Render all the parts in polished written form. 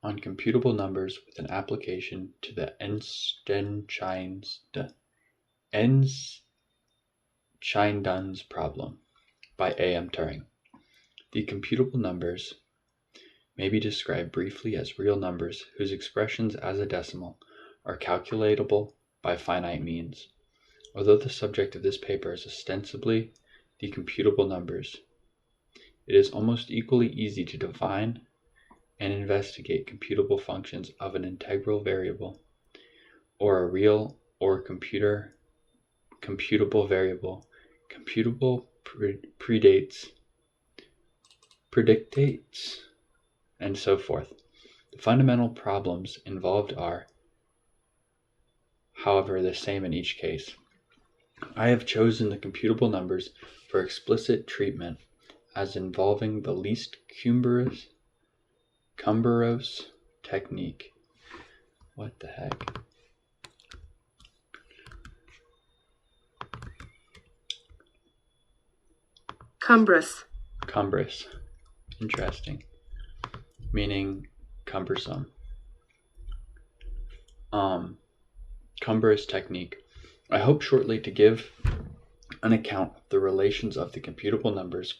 on computable numbers with an application to the Einstein-Duns problem by A.M. Turing. The computable numbers may be described briefly as real numbers whose expressions as a decimal are calculatable by finite means. Although the subject of this paper is ostensibly the computable numbers, it is almost equally easy to define and investigate computable functions of an integral variable, or a real or computable variable. Computable predictates, and so forth. The fundamental problems involved are, however, the same in each case. I have chosen the computable numbers for explicit treatment as involving the least cumbrous technique. What the heck? Cumbrous. Interesting. Meaning cumbersome. Cumbrous technique. I hope shortly to give an account of the relations of the computable numbers,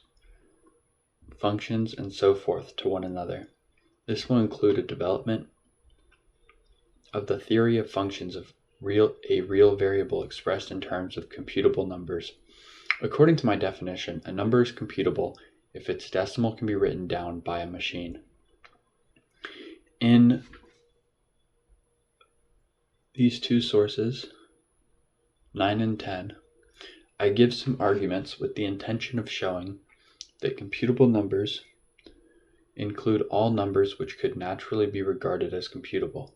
functions, and so forth to one another. This will include a development of the theory of functions of a real variable expressed in terms of computable numbers. According to my definition, a number is computable if its decimal can be written down by a machine. In these two sources, 9 and 10, I give some arguments with the intention of showing that computable numbers include all numbers which could naturally be regarded as computable.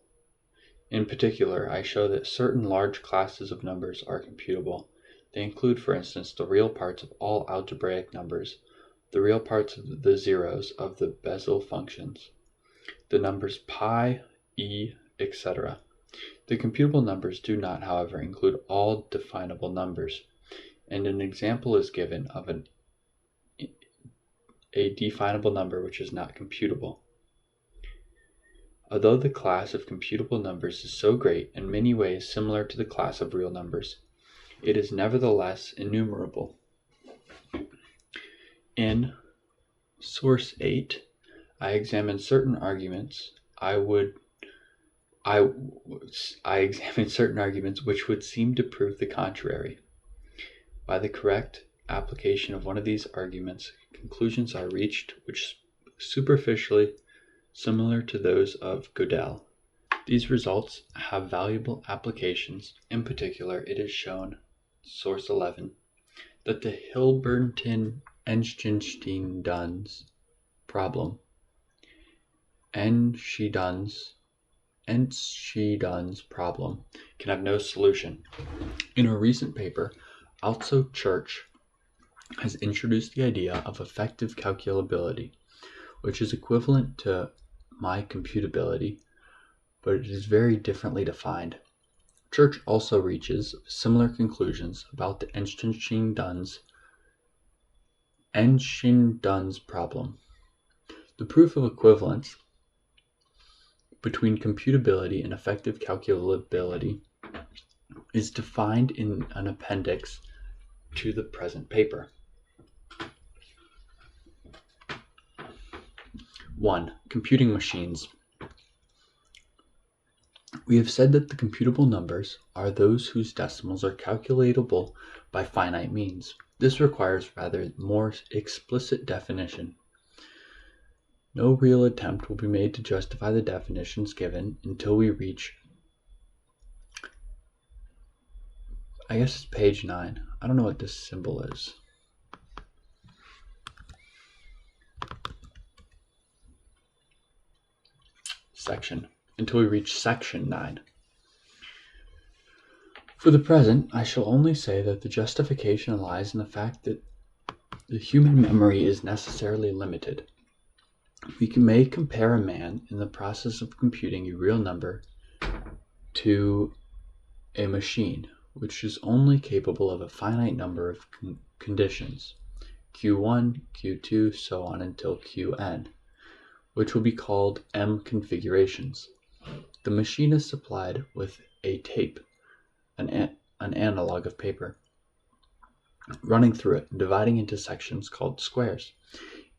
In particular, I show that certain large classes of numbers are computable. They include, for instance, the real parts of all algebraic numbers, the real parts of the zeros of the Bessel functions, the numbers pi, e, etc. The computable numbers do not, however, include all definable numbers, and an example is given of a definable number which is not computable. Although the class of computable numbers is so great, in many ways similar to the class of real numbers, it is nevertheless innumerable. In source 8, I examine certain arguments which would seem to prove the contrary. By the correct application of one of these arguments, conclusions are reached which superficially similar to those of Gödel. These results have valuable applications. In particular, it is shown, source 11, that the Hilbert-Einstein-Duns problem, Einstein-Duns problem, can have no solution. In a recent paper, also Church has introduced the idea of effective calculability, which is equivalent to my computability, but it is very differently defined. Church also reaches similar conclusions about the Einstein-Duns problem. The proof of equivalence between computability and effective calculability is defined in an appendix to the present paper. 1. Computing machines. We have said that the computable numbers are those whose decimals are calculatable by finite means. This requires rather more explicit definition. No real attempt will be made to justify the definitions given until we reach, I guess it's page 9. I don't know what this symbol is. Until we reach section 9. For the present, I shall only say that the justification lies in the fact that the human memory is necessarily limited. We may compare a man in the process of computing a real number to a machine, which is only capable of a finite number of conditions, Q1, Q2, so on until Qn, which will be called M configurations. The machine is supplied with a tape, an analog of paper, running through it and dividing into sections called squares,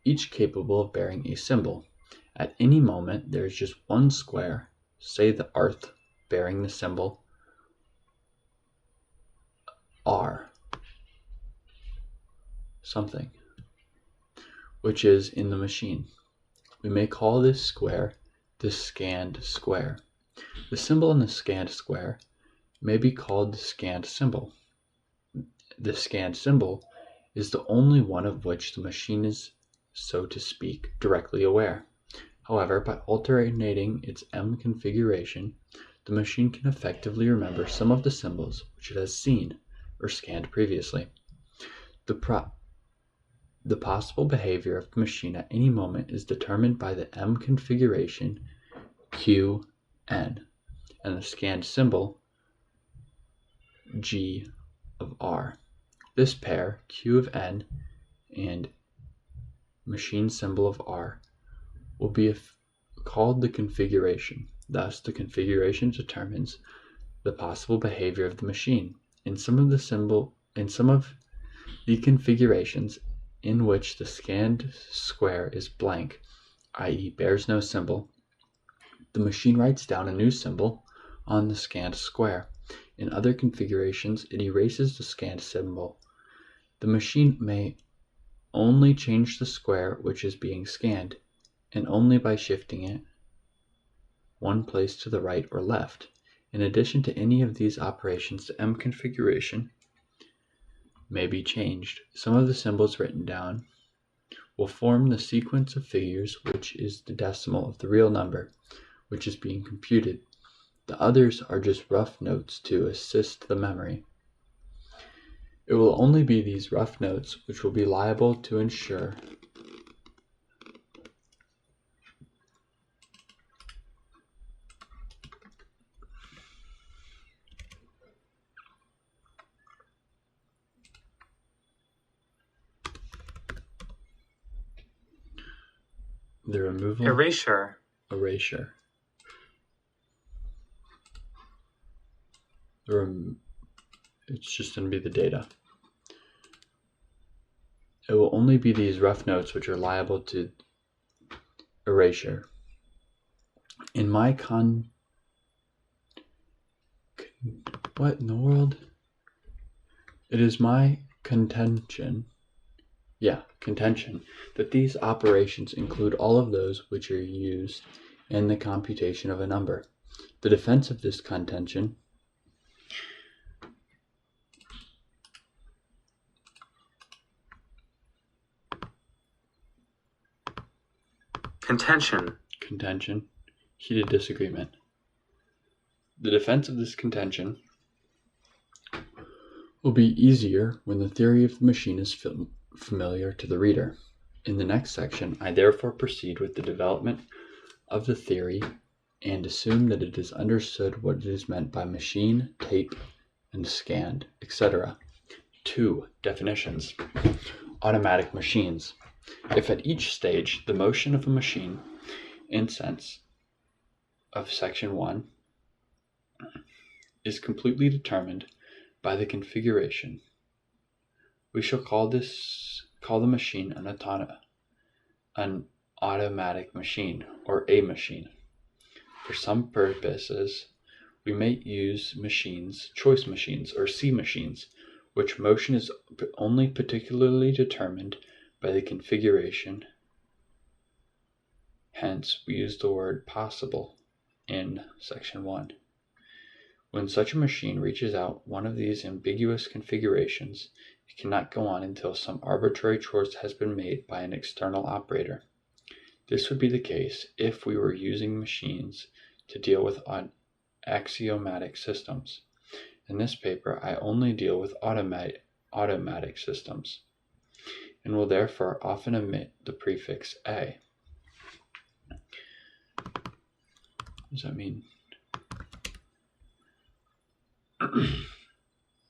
each capable of bearing a symbol. At any moment, there is just one square, say the earth, bearing the symbol R, something, which is in the machine. We may call this square the scanned square. The symbol in the scanned square may be called the scanned symbol. The scanned symbol is the only one of which the machine is, so to speak, directly aware. However, by alternating its M configuration, the machine can effectively remember some of the symbols which it has seen or scanned previously. The possible behavior of the machine at any moment is determined by the M configuration Q, N, and the scanned symbol G of R. This pair, Q of N and machine symbol of R, will be called the configuration. Thus, the configuration determines the possible behavior of the machine. In some of the configurations in which the scanned square is blank, i.e. bears no symbol, the machine writes down a new symbol on the scanned square. In other configurations, it erases the scanned symbol. The machine may only change the square which is being scanned, and only by shifting it one place to the right or left. In addition to any of these operations, the M configuration may be changed. Some of the symbols written down will form the sequence of figures which is the decimal of the real number which is being computed. The others are just rough notes to assist the memory. It will only be these rough notes which will be liable to ensure the removal. Erasure. It's just going to be the data. It will only be these rough notes which are liable to erasure. In my what in the world? It is my contention that these operations include all of those which are used in the computation of a number. The defense of this contention heated disagreement. The defense of this contention will be easier when the theory of the machine is familiar to the reader. In the next section, I therefore proceed with the development of the theory and assume that it is understood what is meant by machine, tape, and scanned, etc. 2. Definitions. Automatic machines. If at each stage the motion of a machine in sense of section 1 is completely determined by the configuration, we shall call the machine an automatic machine, or a machine. For some purposes, we may use choice machines, or C machines, which motion is only particularly determined by the configuration. Hence, we use the word possible in section 1. When such a machine reaches out one of these ambiguous configurations, it cannot go on until some arbitrary choice has been made by an external operator. This would be the case if we were using machines to deal with axiomatic systems. In this paper, I only deal with automatic systems, and will therefore often omit the prefix a. What does that mean?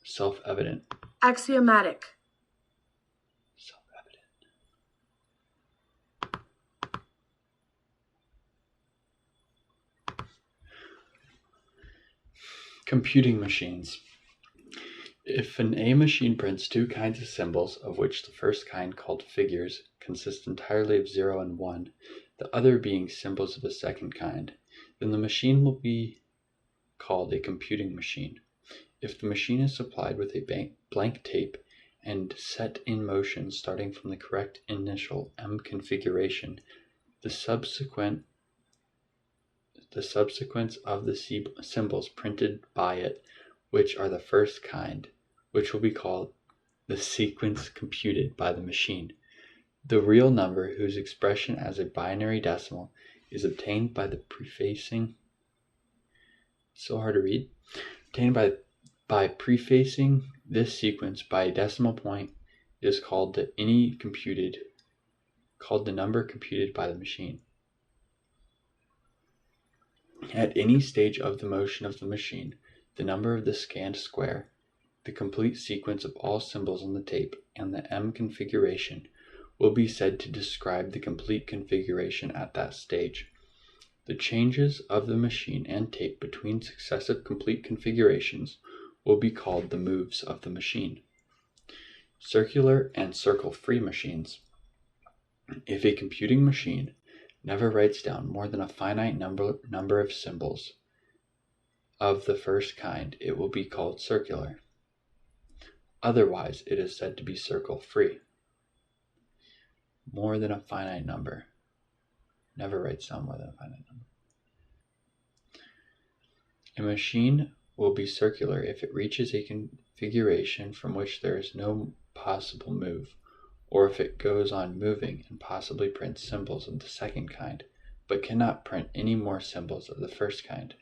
Self-evident. Axiomatic. Self-evident. Computing machines. If an A machine prints two kinds of symbols, of which the first kind, called figures, consists entirely of 0 and 1, the other being symbols of a second kind, then the machine will be called a computing machine. If the machine is supplied with a blank tape and set in motion starting from the correct initial M configuration, the subsequence of the symbols printed by it, which are the first kind, which will be called the sequence computed by the machine. The real number, whose expression as a binary decimal is obtained by prefacing this sequence by a decimal point, is called the number computed by the machine. At any stage of the motion of the machine, the number of the scanned square, the complete sequence of all symbols on the tape, and the M configuration will be said to describe the complete configuration at that stage. The changes of the machine and tape between successive complete configurations will be called the moves of the machine. Circular and circle-free machines. If a computing machine never writes down more than a finite number of symbols of the first kind, it will be called circular. Otherwise, it is said to be circle-free. More than a finite number. Never writes down more than a finite number. A machine will be circular if it reaches a configuration from which there is no possible move, or if it goes on moving and possibly prints symbols of the second kind, but cannot print any more symbols of the first kind.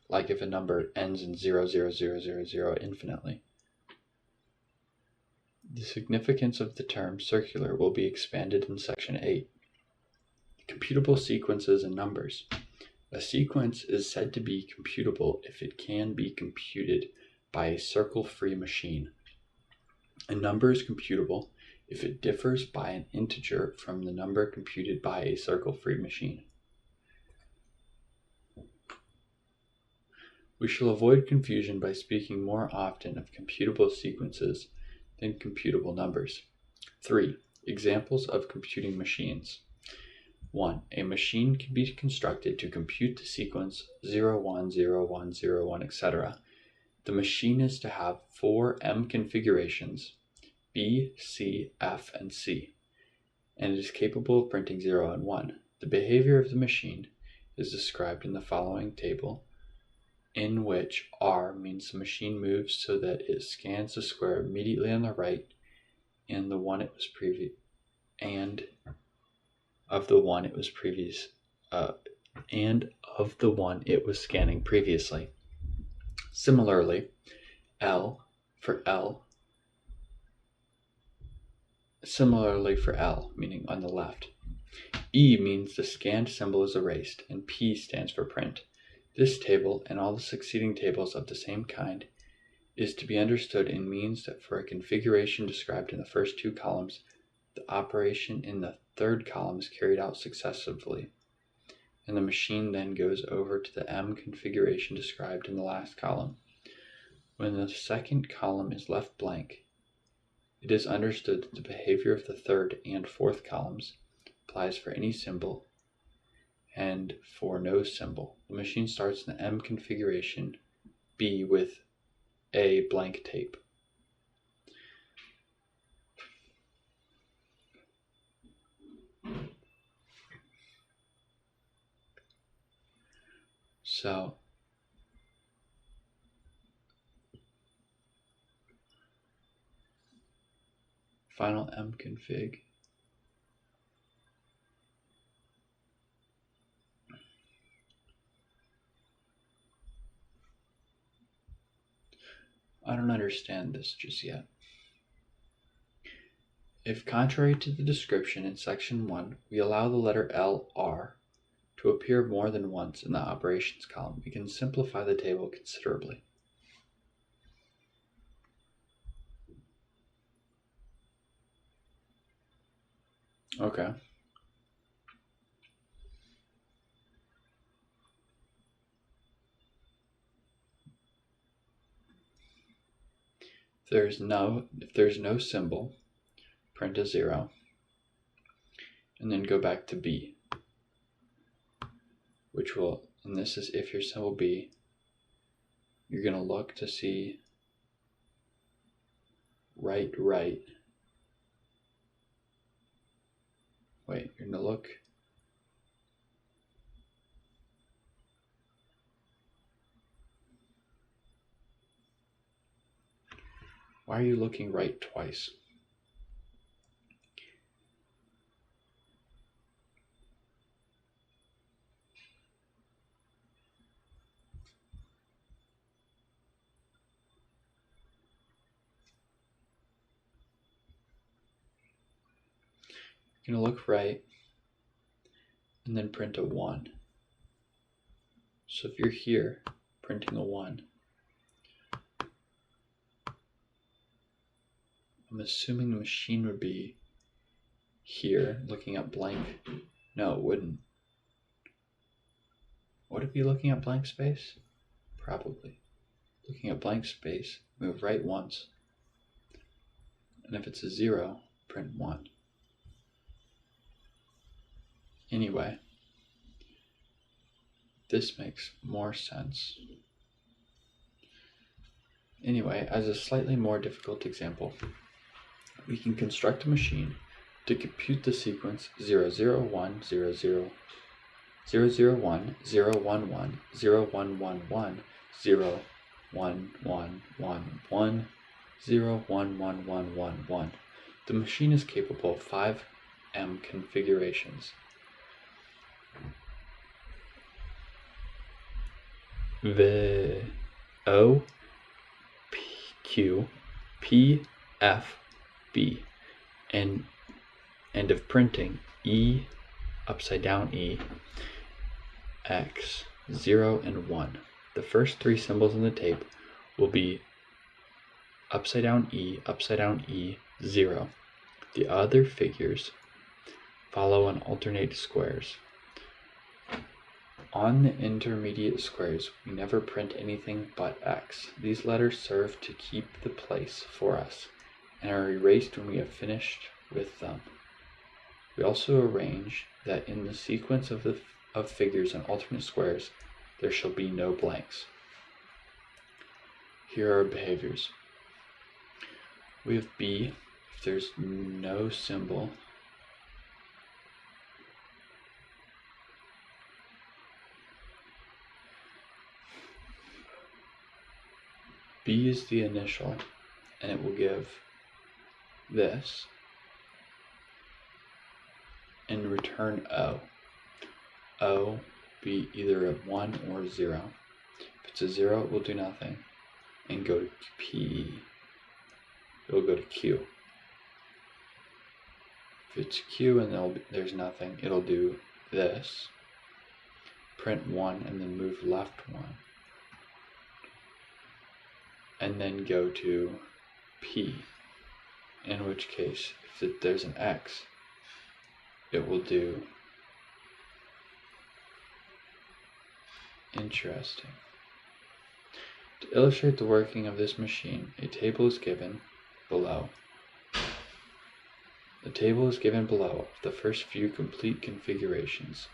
Like if a number ends in 00000 infinitely. The significance of the term circular will be expanded in Section 8. Computable sequences and numbers. A sequence is said to be computable if it can be computed by a circle-free machine. A number is computable if it differs by an integer from the number computed by a circle-free machine. We shall avoid confusion by speaking more often of computable sequences than computable numbers. 3. Examples of computing machines. 1. A machine can be constructed to compute the sequence 0, 1, 0, 1, 0, 1, etc. The machine is to have 4 M configurations, B, C, F, and C, and it is capable of printing 0 and 1. The behavior of the machine is described in the following table, in which R means the machine moves so that it scans the square immediately on the right and the one it was scanning previously. Similarly, L, meaning on the left. E means the scanned symbol is erased, and P stands for print. This table, and all the succeeding tables of the same kind, is to be understood in means that for a configuration described in the first 2 columns, the operation in the third column is carried out successively, and the machine then goes over to the M configuration described in the last column. When the second column is left blank, it is understood that the behavior of the third and fourth columns applies for any symbol and for no symbol. The machine starts in the M configuration B with a blank tape. So final M config. I don't understand this just yet. If, contrary to the description in section 1, we allow the letter LR to appear more than once in the operations column, we can simplify the table considerably. Okay. If there's no symbol, print a 0, and then go back to B, and this is if your symbol B, you're going to look to see right. Wait, you're going to look. Why are you looking right twice? You're going to look right and then print a 1. So if you're here printing a 1, I'm assuming the machine would be here looking at blank. No, it wouldn't. Would it be looking at blank space? Probably. Looking at blank space, move right once. And if it's a 0, print 1. Anyway, this makes more sense. Anyway, as a slightly more difficult example, we can construct a machine to compute the sequence 001, 00, 001, 011, 0111, 01111, 01111. The machine is capable of 5M configurations. V O Q P F B, and end of printing E upside down E X 0 and 1. The first 3 symbols in the tape will be upside down E 0. The other figures follow and alternate squares. On the intermediate squares, we never print anything but X. These letters serve to keep the place for us and are erased when we have finished with them. We also arrange that in the sequence of figures and alternate squares, there shall be no blanks. Here are behaviors. We have B, if there's no symbol. B is the initial, and it will give this and return O. O be either a 1 or a 0. If it's a 0, it will do nothing and go to P. It will go to Q. If it's Q and there's nothing, it'll do this, print 1, and then move left 1. And then go to P, in which case, if there's an X, it will do interesting. To illustrate the working of this machine, a table is given below. The table is given below of the first few complete configurations.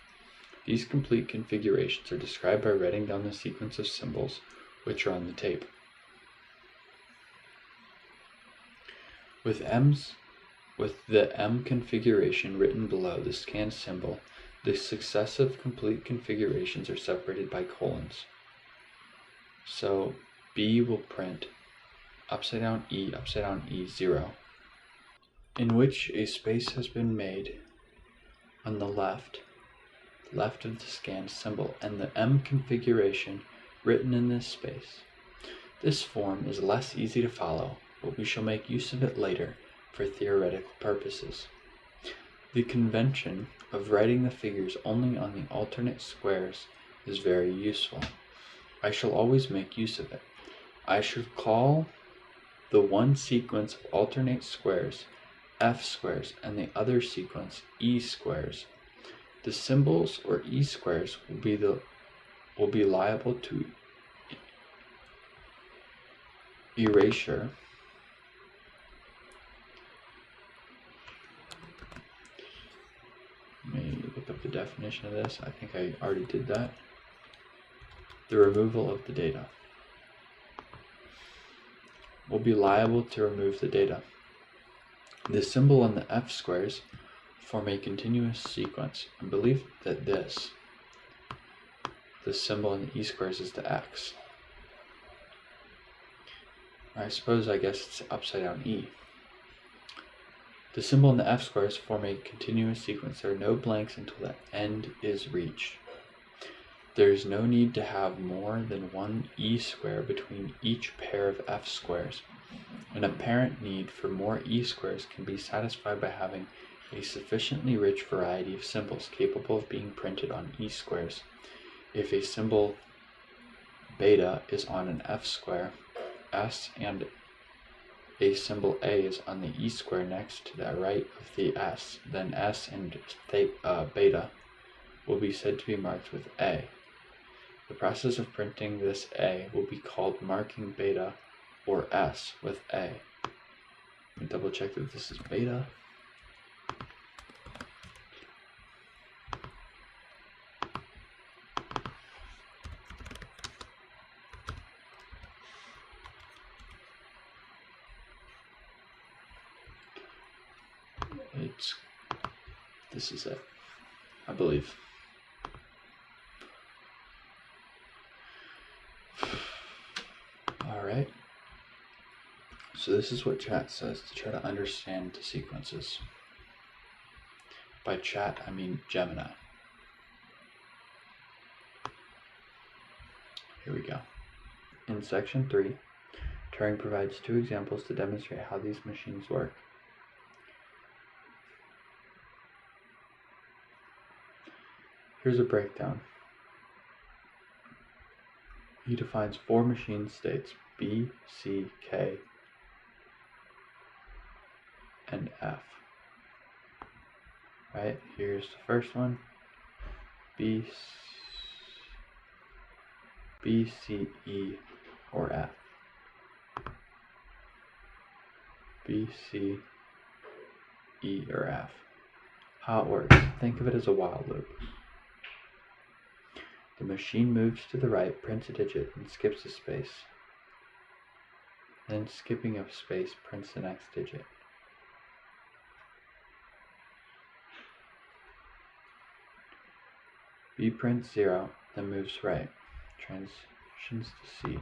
These complete configurations are described by writing down the sequence of symbols which are on the tape. With the M configuration written below the scanned symbol, the successive complete configurations are separated by colons. So B will print upside down E 0, in which a space has been made on the left of the scanned symbol, and the M configuration written in this space. This form is less easy to follow, but we shall make use of it later for theoretical purposes. The convention of writing the figures only on the alternate squares is very useful. I shall always make use of it. I shall call the one sequence of alternate squares F squares and the other sequence E squares. The symbols or E squares will be liable to erasure of the definition of this. I think I already did that. The removal of the data. We'll be liable to remove the data. The symbol and the f squares form a continuous sequence. I believe that the symbol in the e squares is the x. I guess it's upside down e. The symbol and the f squares form a continuous sequence. There are no blanks until the end is reached. There is no need to have more than one e square between each pair of f squares. An apparent need for more e squares can be satisfied by having a sufficiently rich variety of symbols capable of being printed on e squares. If a symbol beta is on an f square, s, and a symbol a is on the e square next to the right of the s, then s and beta will be said to be marked with a. The process of printing this a will be called marking beta or s with a. Let me double check that this is beta. This is it, I believe. Alright, so this is what chat says to try to understand the sequences. By chat, I mean Gemini. Here we go. In section 3, Turing provides 2 examples to demonstrate how these machines work. Here's a breakdown. He defines 4 machine states, B, C, K, and F. Right, here's the first one, B, C, E, or F. B, C, E, or F. How it works, think of it as a while loop. The machine moves to the right, prints a digit, and skips a space. Then skipping a space prints the next digit. B prints 0, then moves right, transitions to C.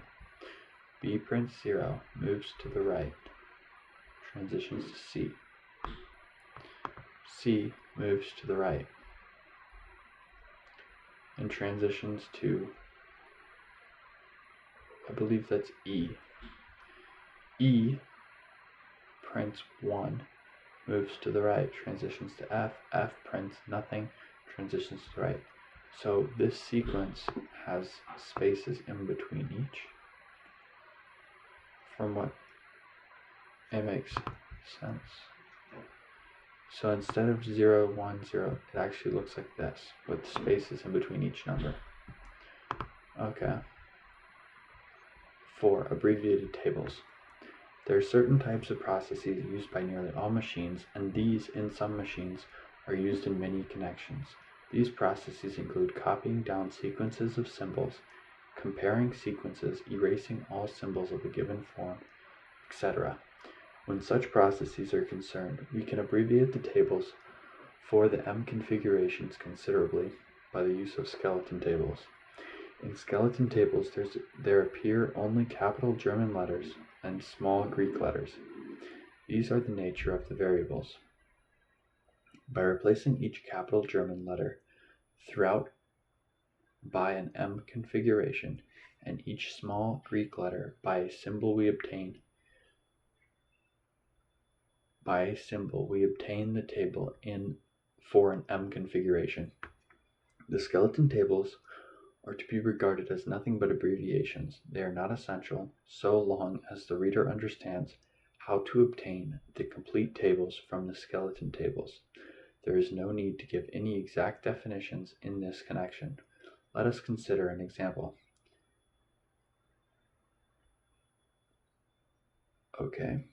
B prints 0, moves to the right, transitions to C. C moves to the right, and transitions to, I believe that's E. E prints 1, moves to the right, transitions to F. F prints nothing, transitions to the right. So this sequence has spaces in between each. From what it makes sense. So instead of 0, 1, 0, it actually looks like this, with spaces in between each number. Okay. 4. Abbreviated tables. There are certain types of processes used by nearly all machines, and these, in some machines, are used in many connections. These processes include copying down sequences of symbols, comparing sequences, erasing all symbols of a given form, etc. When such processes are concerned, we can abbreviate the tables for the M configurations considerably by the use of skeleton tables. In skeleton tables, there appear only capital German letters and small Greek letters. These are the nature of the variables. By replacing each capital German letter throughout by an M configuration and each small Greek letter by a symbol, we obtain the table for an M configuration. The skeleton tables are to be regarded as nothing but abbreviations. They are not essential so long as the reader understands how to obtain the complete tables from the skeleton tables. There is no need to give any exact definitions in this connection. Let us consider an example. Okay.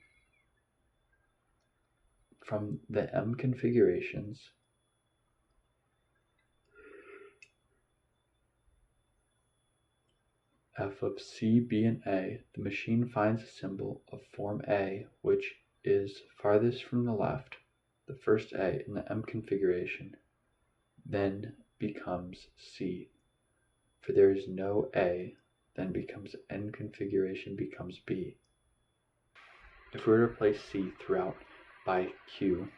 From the M configurations, f of C, B, and A, the machine finds a symbol of form A which is farthest from the left, the first A in the M configuration, then becomes C. For there is no A, then becomes N configuration becomes B. If we replace C throughout by Q,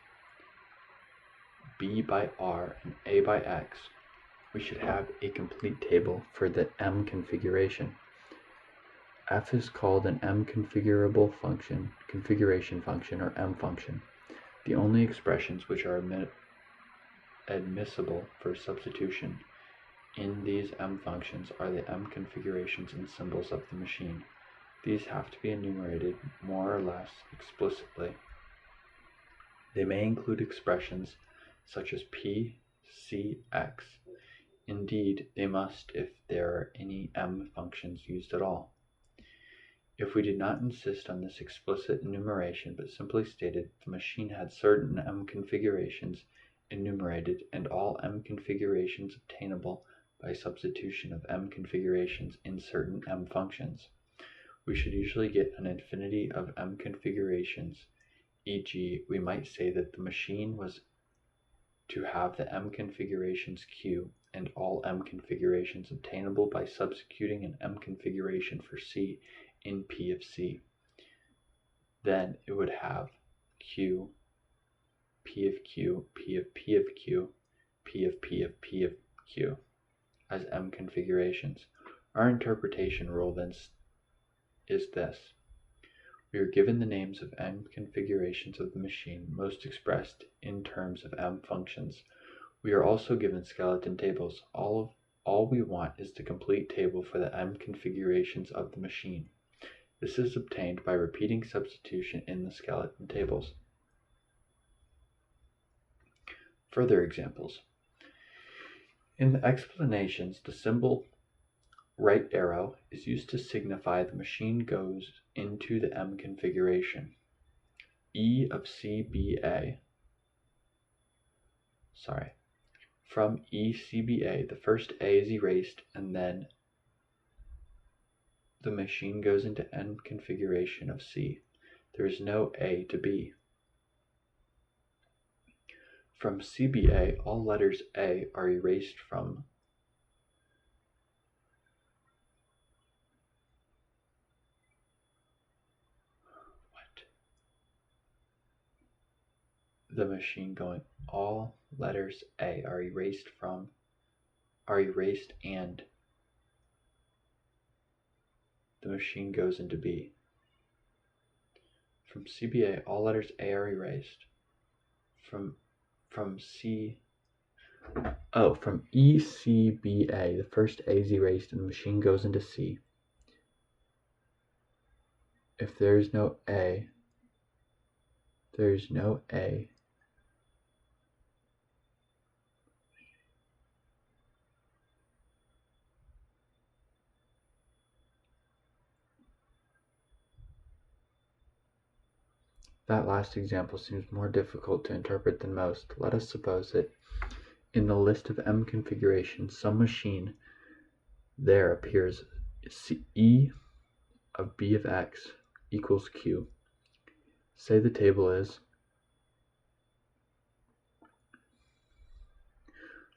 B by R, and A by X, we should have a complete table for the M configuration. F is called an M configuration function, or M function. The only expressions which are admissible for substitution in these M functions are the M configurations and symbols of the machine. These have to be enumerated more or less explicitly. They may include expressions such as P, C, X. Indeed, they must if there are any M functions used at all. If we did not insist on this explicit enumeration but simply stated the machine had certain M configurations enumerated and all M configurations obtainable by substitution of M configurations in certain M functions, we should usually get an infinity of M configurations. E.g., we might say that the machine was to have the M configurations Q and all M configurations obtainable by substituting an M configuration for C in P of C. Then it would have Q, P of Q, P of P of Q, P of P of P of Q as M configurations. Our interpretation rule then is this. We are given the names of M configurations of the machine, most expressed in terms of M functions. We are also given skeleton tables. All we want is the complete table for the M configurations of the machine. This is obtained by repeating substitution in the skeleton tables. Further examples. In the explanations, the symbol right arrow is used to signify the machine goes into the M configuration. E of CBA. From ECBA, the first A is erased and then the machine goes into N configuration of C. There is no A to B. From CBA, all letters A are erased from the machine going. All letters A are erased and the machine goes into B. From CBA, all letters A are erased. From ECBA, the first A is erased and the machine goes into C. If there is no A, That last example seems more difficult to interpret than most. Let us suppose that in the list of M configurations, some machine there appears E of B of X equals Q. Say the table is,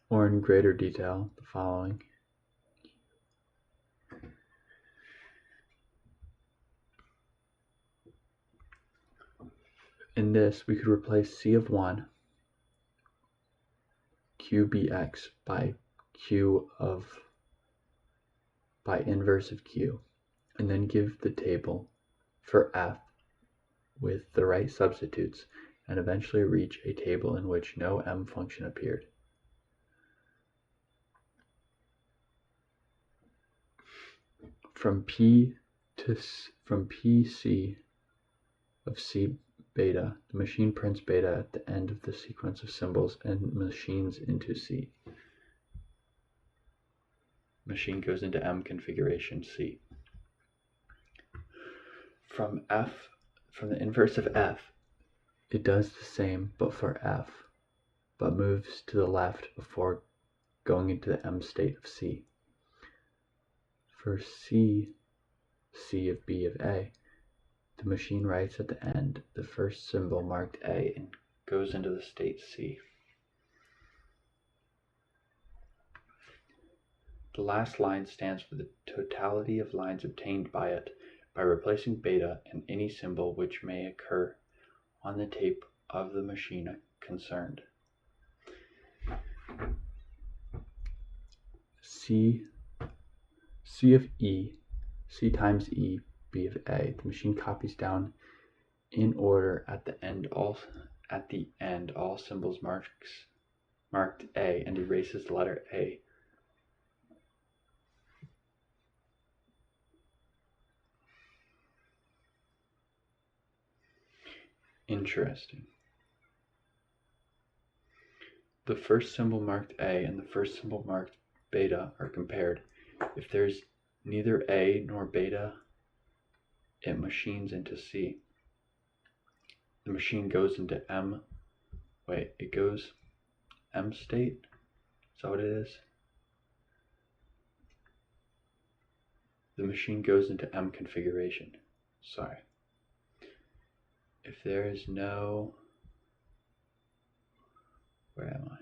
or in greater detail, the following. In this, we could replace C of 1, QBX by inverse of Q, and then give the table for F with the right substitutes, and eventually reach a table in which no M function appeared. From PC of C beta, the machine prints beta at the end of the sequence of symbols and machines into C. Machine goes into M configuration C. From the inverse of F, it does the same but for F, but moves to the left before going into the M state of C. For C of B of A, the machine writes at the end the first symbol marked A and goes into the state C. The last line stands for the totality of lines obtained by it by replacing beta in any symbol which may occur on the tape of the machine concerned. C of E, C times E, B of A. The machine copies down in order at the end all symbols marked A and erases the letter A. Interesting. The first symbol marked A and the first symbol marked beta are compared. If there's neither A nor beta, it machines into C. The machine goes into M state? Is that what it is? The machine goes into M configuration. Sorry. If there is no... Where am I?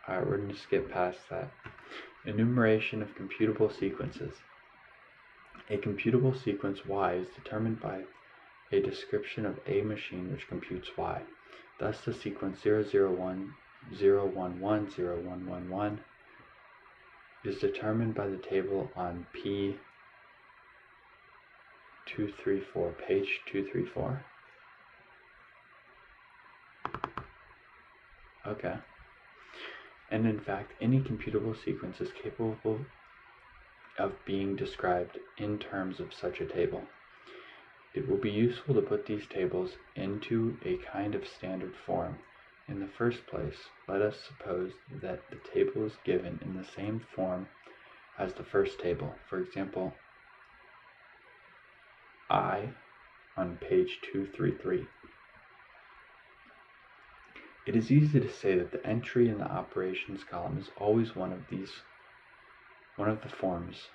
Alright, we're going to skip past that. Enumeration of computable sequences. A computable sequence Y is determined by a description of a machine which computes Y. Thus the sequence 001, 011, 0111 is determined by the table on P234, page 234. Okay. And in fact, any computable sequence is capable of being described in terms of such a table. It will be useful to put these tables into a kind of standard form. In the first place, let us suppose that the table is given in the same form as the first table. For example, I on page 233. It is easy to say that the entry in the operations column is always one of the forms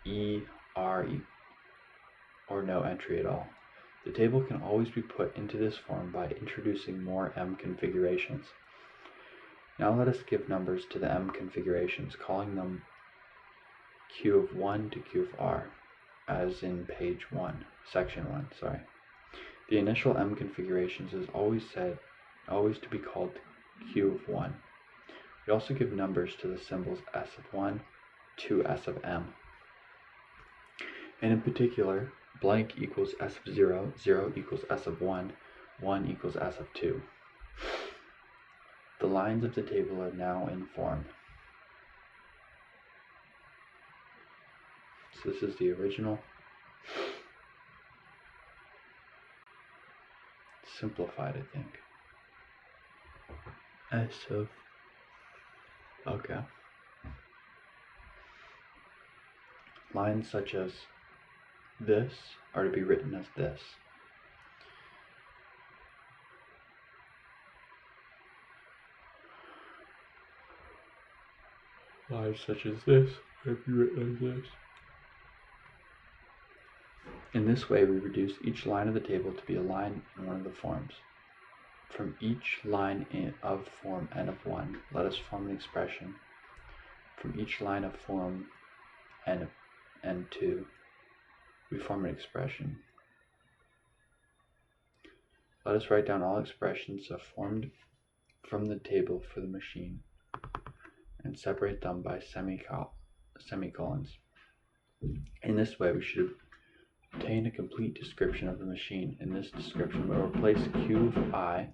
E, R, E, or no entry at all. The table can always be put into this form by introducing more M configurations. Now let us give numbers to the M configurations, calling them Q of 1 to Q of R, as in page 1, section 1, sorry. The initial M configurations is always to be called Q of 1. We also give numbers to the symbols S of 1 to S of M. And in particular, blank equals S of 0, 0 equals S of 1, 1 equals S of 2. The lines of the table are now in form. So this is the original. Simplified, I think. S of... Okay. Lines such as this are to be written as this. Lines such as this are to be written as this. In this way, we reduce each line of the table to be a line in one of the forms. From each line of form n of 1, let us form an expression. From each line of form n2, we form an expression. Let us write down all expressions formed from the table for the machine and separate them by semicolons. In this way, we should obtain a complete description of the machine. In this description, we will replace Q of I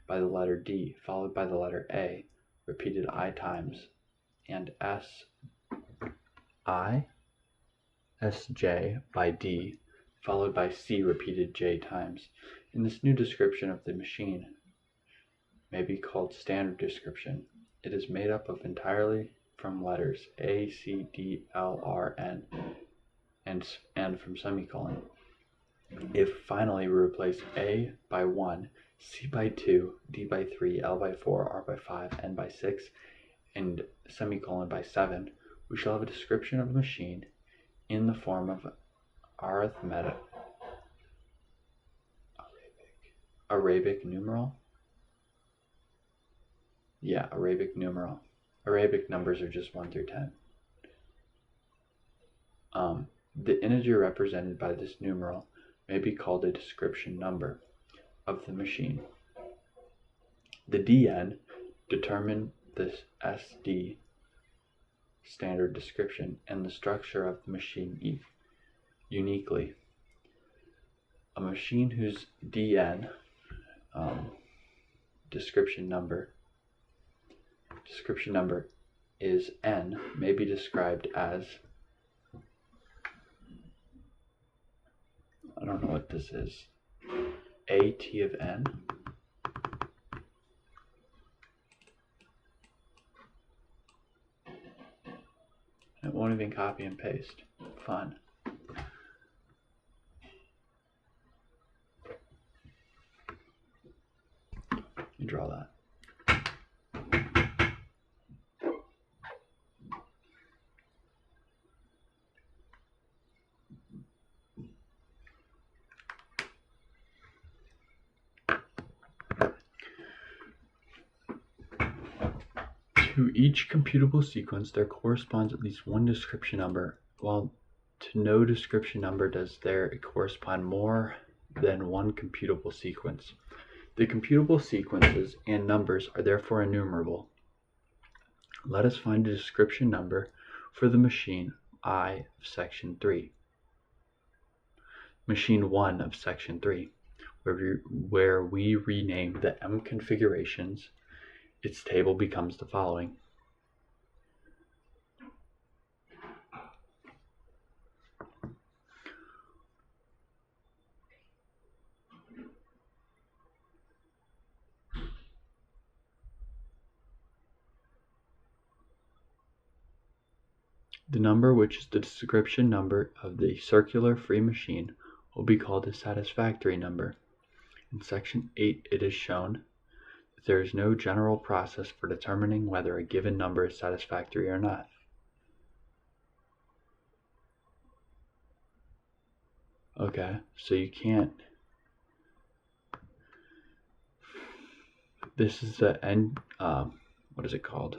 by the letter D, followed by the letter A, repeated I times, and Sj by D, followed by C repeated J times. In this new description of the machine, may be called standard description. It is made up of entirely from letters A, C, D, L, R, N, and from semicolon. If finally we replace A by 1, C by 2, D by 3, L by 4, R by 5, N by 6, and semicolon by 7, we shall have a description of a machine in the form of arithmetic Arabic numeral. Yeah, Arabic numeral. Arabic numbers are just 1 through 10. The integer represented by this numeral may be called a description number of the machine. The DN determine the SD standard description and the structure of the machine uniquely. A machine whose DN description number is N may be described as, I don't know what this is, AT of N. It won't even copy and paste. Fun. Let me draw that. To each computable sequence, there corresponds at least one description number, while to no description number does there correspond more than one computable sequence. The computable sequences and numbers are therefore enumerable. Let us find a description number for the machine I of section 3. Machine 1 of section 3, where we rename the M configurations. Its table becomes the following. The number which is the description number of the circular free machine will be called a satisfactory number. In section 8, it is shown that there is no general process for determining whether a given number is satisfactory or not. Okay, so you can't. This is the what is it called?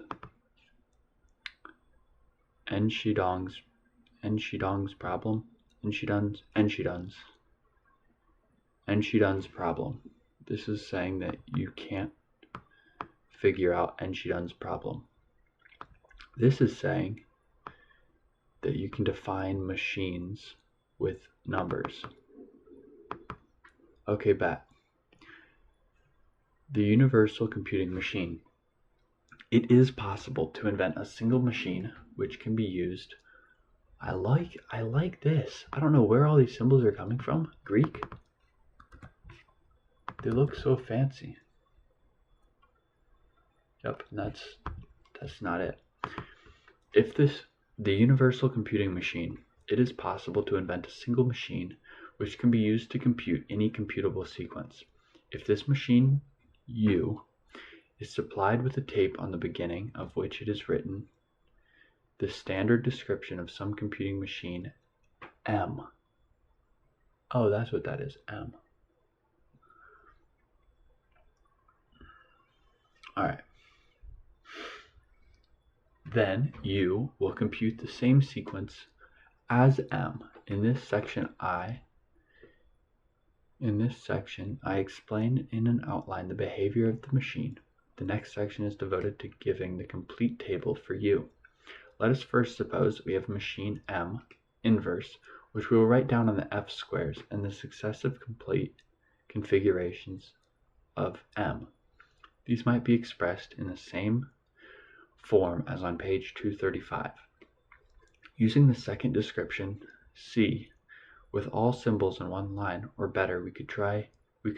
Enshidong's problem. Enshidong's problem. This is saying that you can't figure out Enshidong's problem. This is saying that you can define machines with numbers. Okay, bet. The universal computing machine. It is possible to invent a single machine which can be used. I like this. I don't know where all these symbols are coming from. Greek? They look so fancy. Yep, that's not it. If the universal computing machine, it is possible to invent a single machine which can be used to compute any computable sequence. If this machine, U, is supplied with a tape on the beginning of which it is written the standard description of some computing machine, M. Oh, that's what that is, M. Alright. Then U will compute the same sequence as M. In this section, I explain in an outline the behavior of the machine. The next section is devoted to giving the complete table for U. Let us first suppose we have a machine M inverse, which we will write down on the F squares and the successive complete configurations of M. These might be expressed in the same form as on page 235. Using the second description, C, with all symbols in one line, or better, we could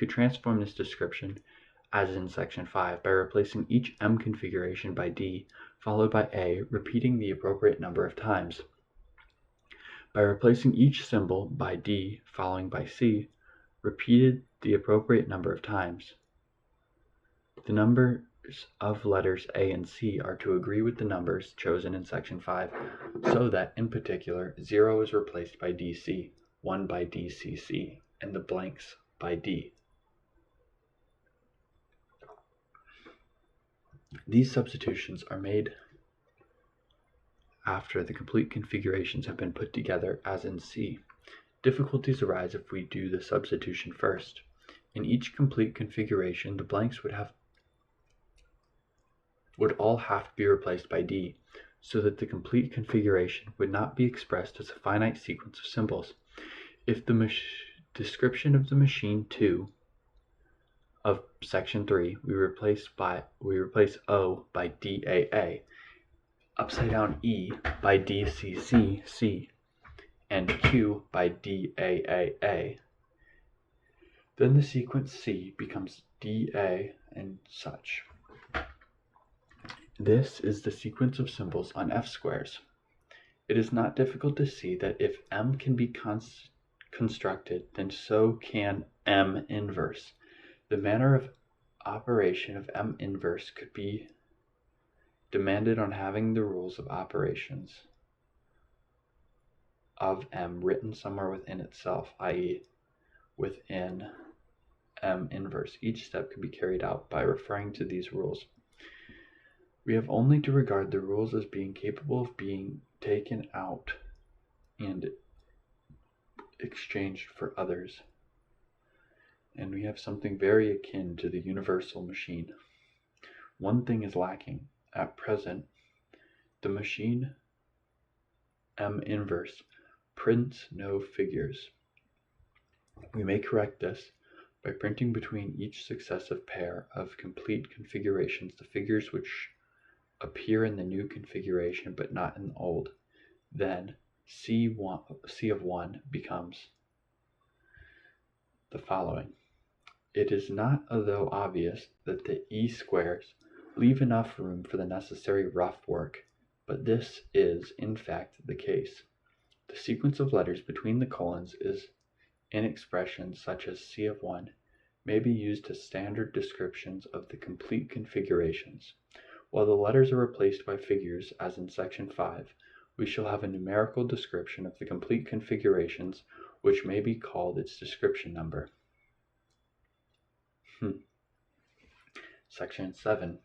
transform this description as in section 5, by replacing each M configuration by D, followed by A, repeating the appropriate number of times. By replacing each symbol by D, following by C, repeated the appropriate number of times. The numbers of letters A and C are to agree with the numbers chosen in section 5, so that, in particular, 0 is replaced by DC, 1 by DCC, and the blanks by D. These substitutions are made after the complete configurations have been put together, as in C. Difficulties arise if we do the substitution first. In each complete configuration, the blanks would all have to be replaced by D, so that the complete configuration would not be expressed as a finite sequence of symbols. If the description of the machine 2 of section 3 we replace O by DAA, upside down E by DCCC, and Q by DAAA, then the sequence C becomes DA and such. This is the sequence of symbols on F squares. It is not difficult to see that if M can be constructed, then so can M inverse. The manner of operation of M inverse could be demanded on having the rules of operations of M written somewhere within itself, i.e. within M inverse. Each step can be carried out by referring to these rules. We have only to regard the rules as being capable of being taken out and exchanged for others. And we have something very akin to the universal machine. One thing is lacking. At present, the machine M inverse prints no figures. We may correct this by printing between each successive pair of complete configurations the figures which appear in the new configuration but not in the old. Then C of 1 becomes the following. It is not, although obvious, that the E squares leave enough room for the necessary rough work, but this is, in fact, the case. The sequence of letters between the colons is in expressions such as C of 1 may be used as standard descriptions of the complete configurations. While the letters are replaced by figures, as in section 5, we shall have a numerical description of the complete configurations, which may be called its description number. Section 7.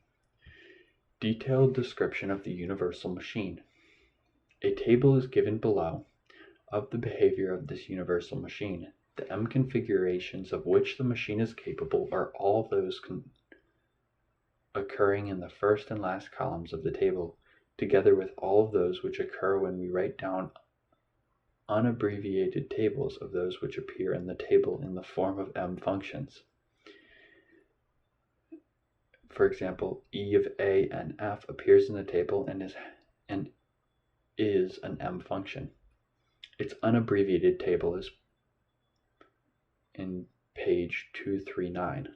Detailed description of the universal machine. A table is given below of the behavior of this universal machine. The M configurations of which the machine is capable are all those occurring in the first and last columns of the table, together with all of those which occur when we write down unabbreviated tables of those which appear in the table in the form of M functions. For example, E of A and F appears in the table and is an M function. Its unabbreviated table is in page 239.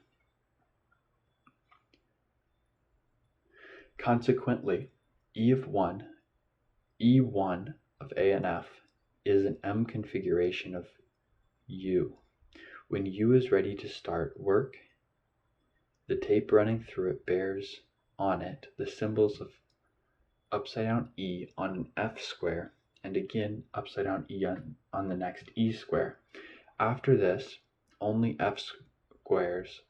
Consequently, E1 of A and F is an M configuration of U. When U is ready to start work, the tape running through it bears on it the symbols of upside down E on an F square, and again upside down E on the next E square. After this, only F squares.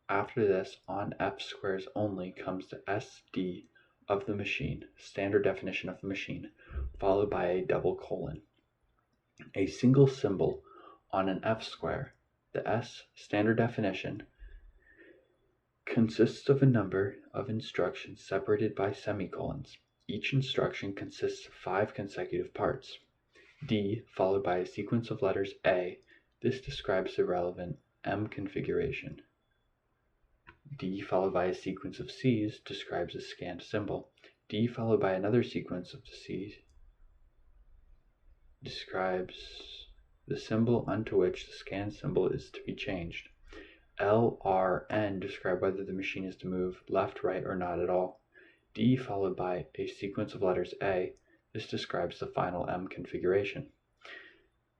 After this, on F squares only, comes the SD of the machine, standard definition of the machine, followed by a double colon. A single symbol on an F square, the S standard definition, consists of a number of instructions separated by semicolons. Each instruction consists of 5 consecutive parts. D, followed by a sequence of letters A. This describes the relevant M configuration. D, followed by a sequence of C's, describes a scanned symbol. D, followed by another sequence of C's, describes the symbol unto which the scanned symbol is to be changed. L, R, N describe whether the machine is to move left, right, or not at all. D followed by a sequence of letters A. This describes the final M configuration.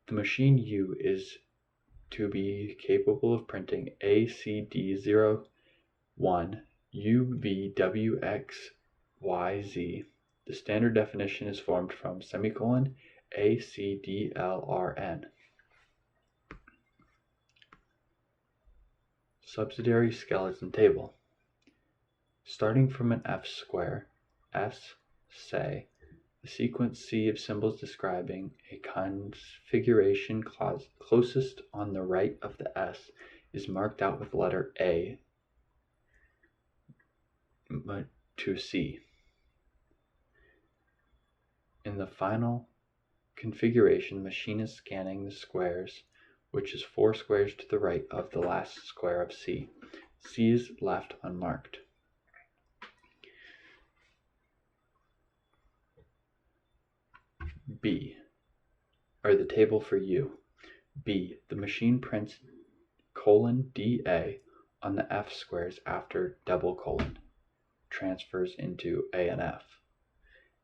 The machine U is to be capable of printing ACD01 UVWXYZ. The standard definition is formed from semicolon ACDLRN. Subsidiary skeleton table. Starting from an F square, S, say, the sequence C of symbols describing a configuration closest on the right of the S is marked out with the letter A to C. In the final configuration, the machine is scanning the squares, which is 4 squares to the right of the last square of C. C is left unmarked. B, or the table for U. B, the machine prints :DA on the F squares after : transfers into A and F.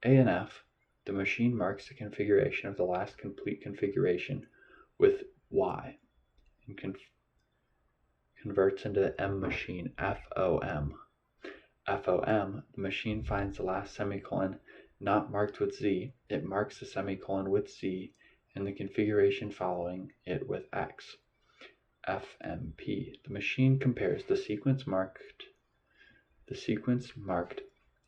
A and F, the machine marks the configuration of the last complete configuration with Y and converts into the M machine FOM. FOM, the machine finds the last semicolon not marked with Z, it marks the semicolon with Z and the configuration following it with X. FMP, the machine compares the sequence marked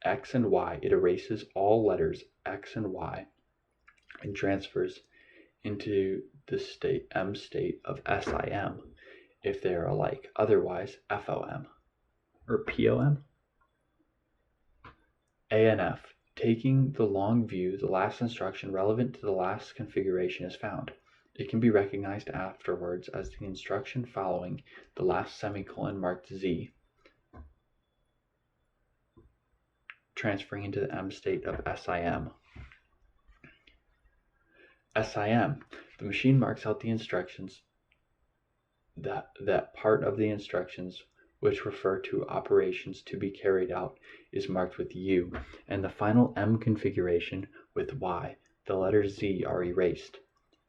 X and Y. It erases all letters X and Y and transfers into the M state of SIM if they are alike, otherwise FOM or POM. ANF, taking the long view, the last instruction relevant to the last configuration is found. It can be recognized afterwards as the instruction following the last semicolon marked Z, transferring into the M state of SIM. SIM, the machine marks out the instructions that part of the instructions which refer to operations to be carried out is marked with U, and the final M configuration with Y. The letters Z are erased.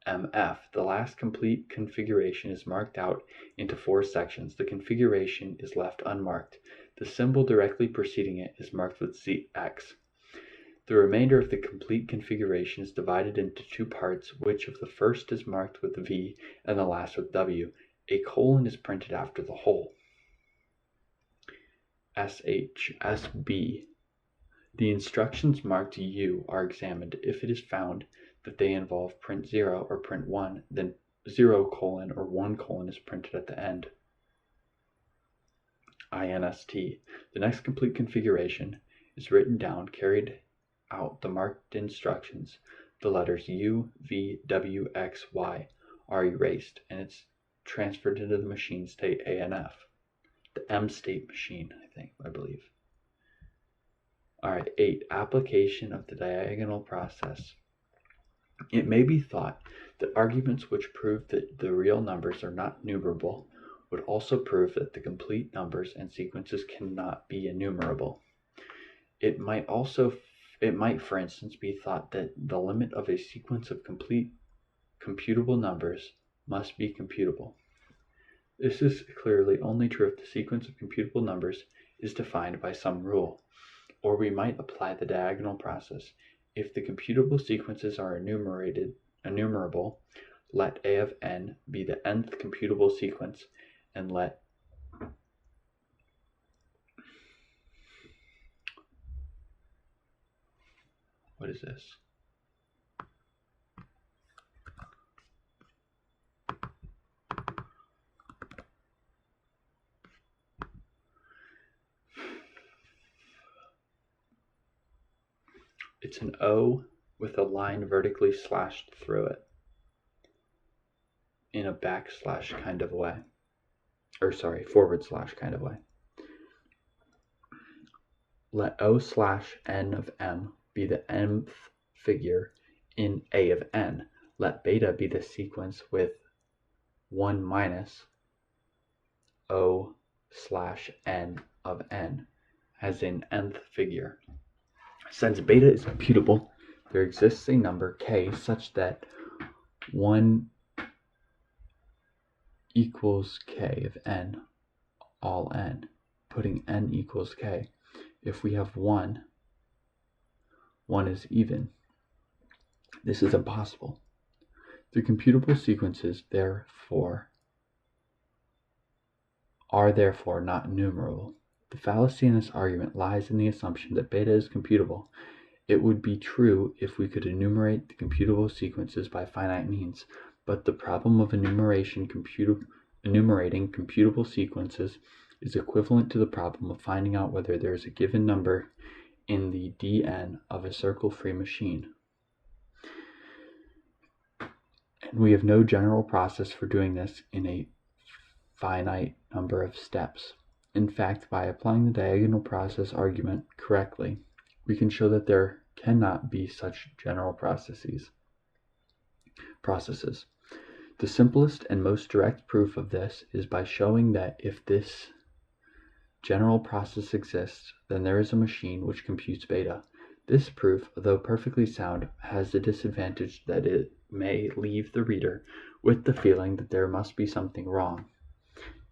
MF, the last complete configuration is marked out into 4 sections. The configuration is left unmarked. The symbol directly preceding it is marked with ZX. The remainder of the complete configuration is divided into 2 parts, which of the first is marked with V and the last with W. A colon is printed after the whole. SB. The instructions marked U are examined. If it is found that they involve print 0 or print 1, then 0 colon or 1 colon is printed at the end. INST. The next complete configuration is written down, carried out the marked instructions. The letters U, V, W, X, Y are erased, and it's transferred into the machine state ANF. The M state machine, I believe. Alright, 8. Application of the diagonal process. It may be thought that arguments which prove that the real numbers are not numerable would also prove that the complete numbers and sequences cannot be enumerable. It might, for instance, be thought that the limit of a sequence of complete computable numbers must be computable. This is clearly only true if the sequence of computable numbers is defined by some rule, or we might apply the diagonal process. If the computable sequences are enumerable, let A of n be the nth computable sequence, and let what is this? It's an O with a line vertically slashed through it in a backslash kind of way. Forward slash kind of way. Let O slash n of m be the nth figure in A of n. Let beta be the sequence with 1 minus O slash n of n as an nth figure. Since beta is computable, there exists a number k such that 1 equals k of n, all n, putting n equals k. If we have 1 is even. This is impossible. The computable sequences are therefore not enumerable. The fallacy in this argument lies in the assumption that beta is computable. It would be true if we could enumerate the computable sequences by finite means, but the problem of enumerating computable sequences is equivalent to the problem of finding out whether there is a given number in the Dn of a circle-free machine. And we have no general process for doing this in a finite number of steps. In fact, by applying the diagonal process argument correctly, we can show that there cannot be such general processes. The simplest and most direct proof of this is by showing that if this general process exists, then there is a machine which computes beta. This proof, though perfectly sound, has the disadvantage that it may leave the reader with the feeling that there must be something wrong.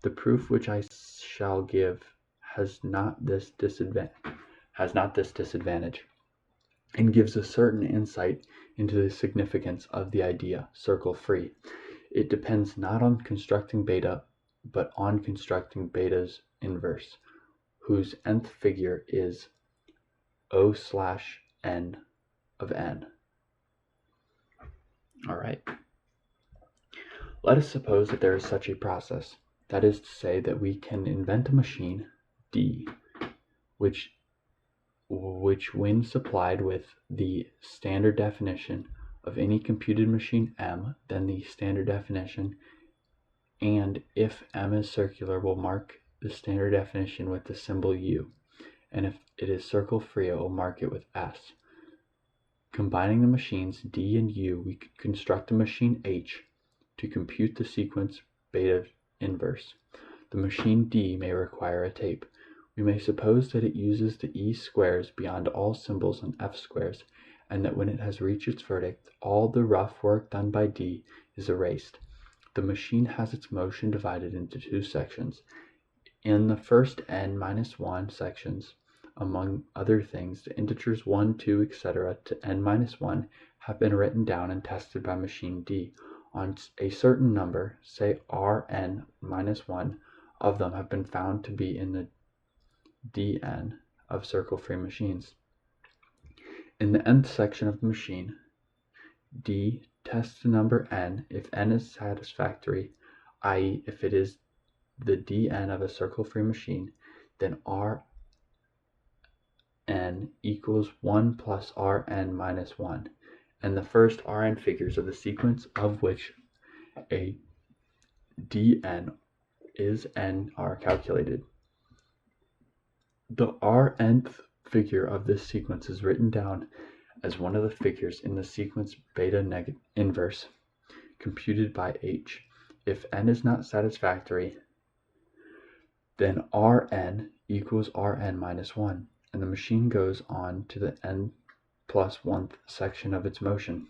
The proof which I shall give has not this disadvantage, and gives a certain insight into the significance of the idea circle-free. It depends not on constructing beta, but on constructing beta's inverse, whose nth figure is O slash n of n. All right. Let us suppose that there is such a process. That is to say that we can invent a machine, D, which when supplied with the standard definition of any computed machine M, then the standard definition, and if M is circular, will mark the standard definition with the symbol U, and if it is circle-free, it will mark it with S. Combining the machines D and U, we could construct a machine H to compute the sequence beta inverse. The machine D may require a tape. We may suppose that it uses the E squares beyond all symbols and F squares, and that when it has reached its verdict, all the rough work done by D is erased. The machine has its motion divided into two sections. In the first n-1 sections, among other things, the integers 1, 2, etc. to n-1 have been written down and tested by machine D. On a certain number, say Rn-1, of them have been found to be in the Dn of circle-free machines. In the nth section of the machine, D tests the number n if n is satisfactory, i.e. if it is the Dn of a circle-free machine, then Rn equals 1 plus Rn minus 1, and the first Rn figures of the sequence of which a Dn is n are calculated. The Rnth figure of this sequence is written down as one of the figures in the sequence beta inverse computed by H. If n is not satisfactory, then Rn equals Rn minus 1, and the machine goes on to the n plus 1th section of its motion.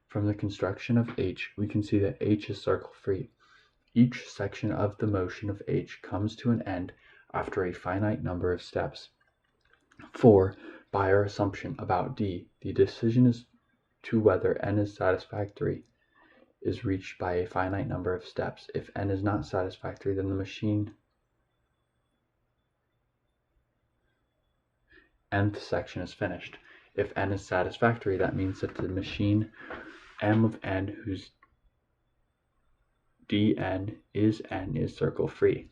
From the construction of H, we can see that H is circle-free. Each section of the motion of H comes to an end after a finite number of steps. For, by our assumption about D, the decision as to whether n is satisfactory is reached by a finite number of steps. If n is not satisfactory, then the machine nth section is finished. If n is satisfactory, that means that the machine M of n, whose Dn is n, is circle-free.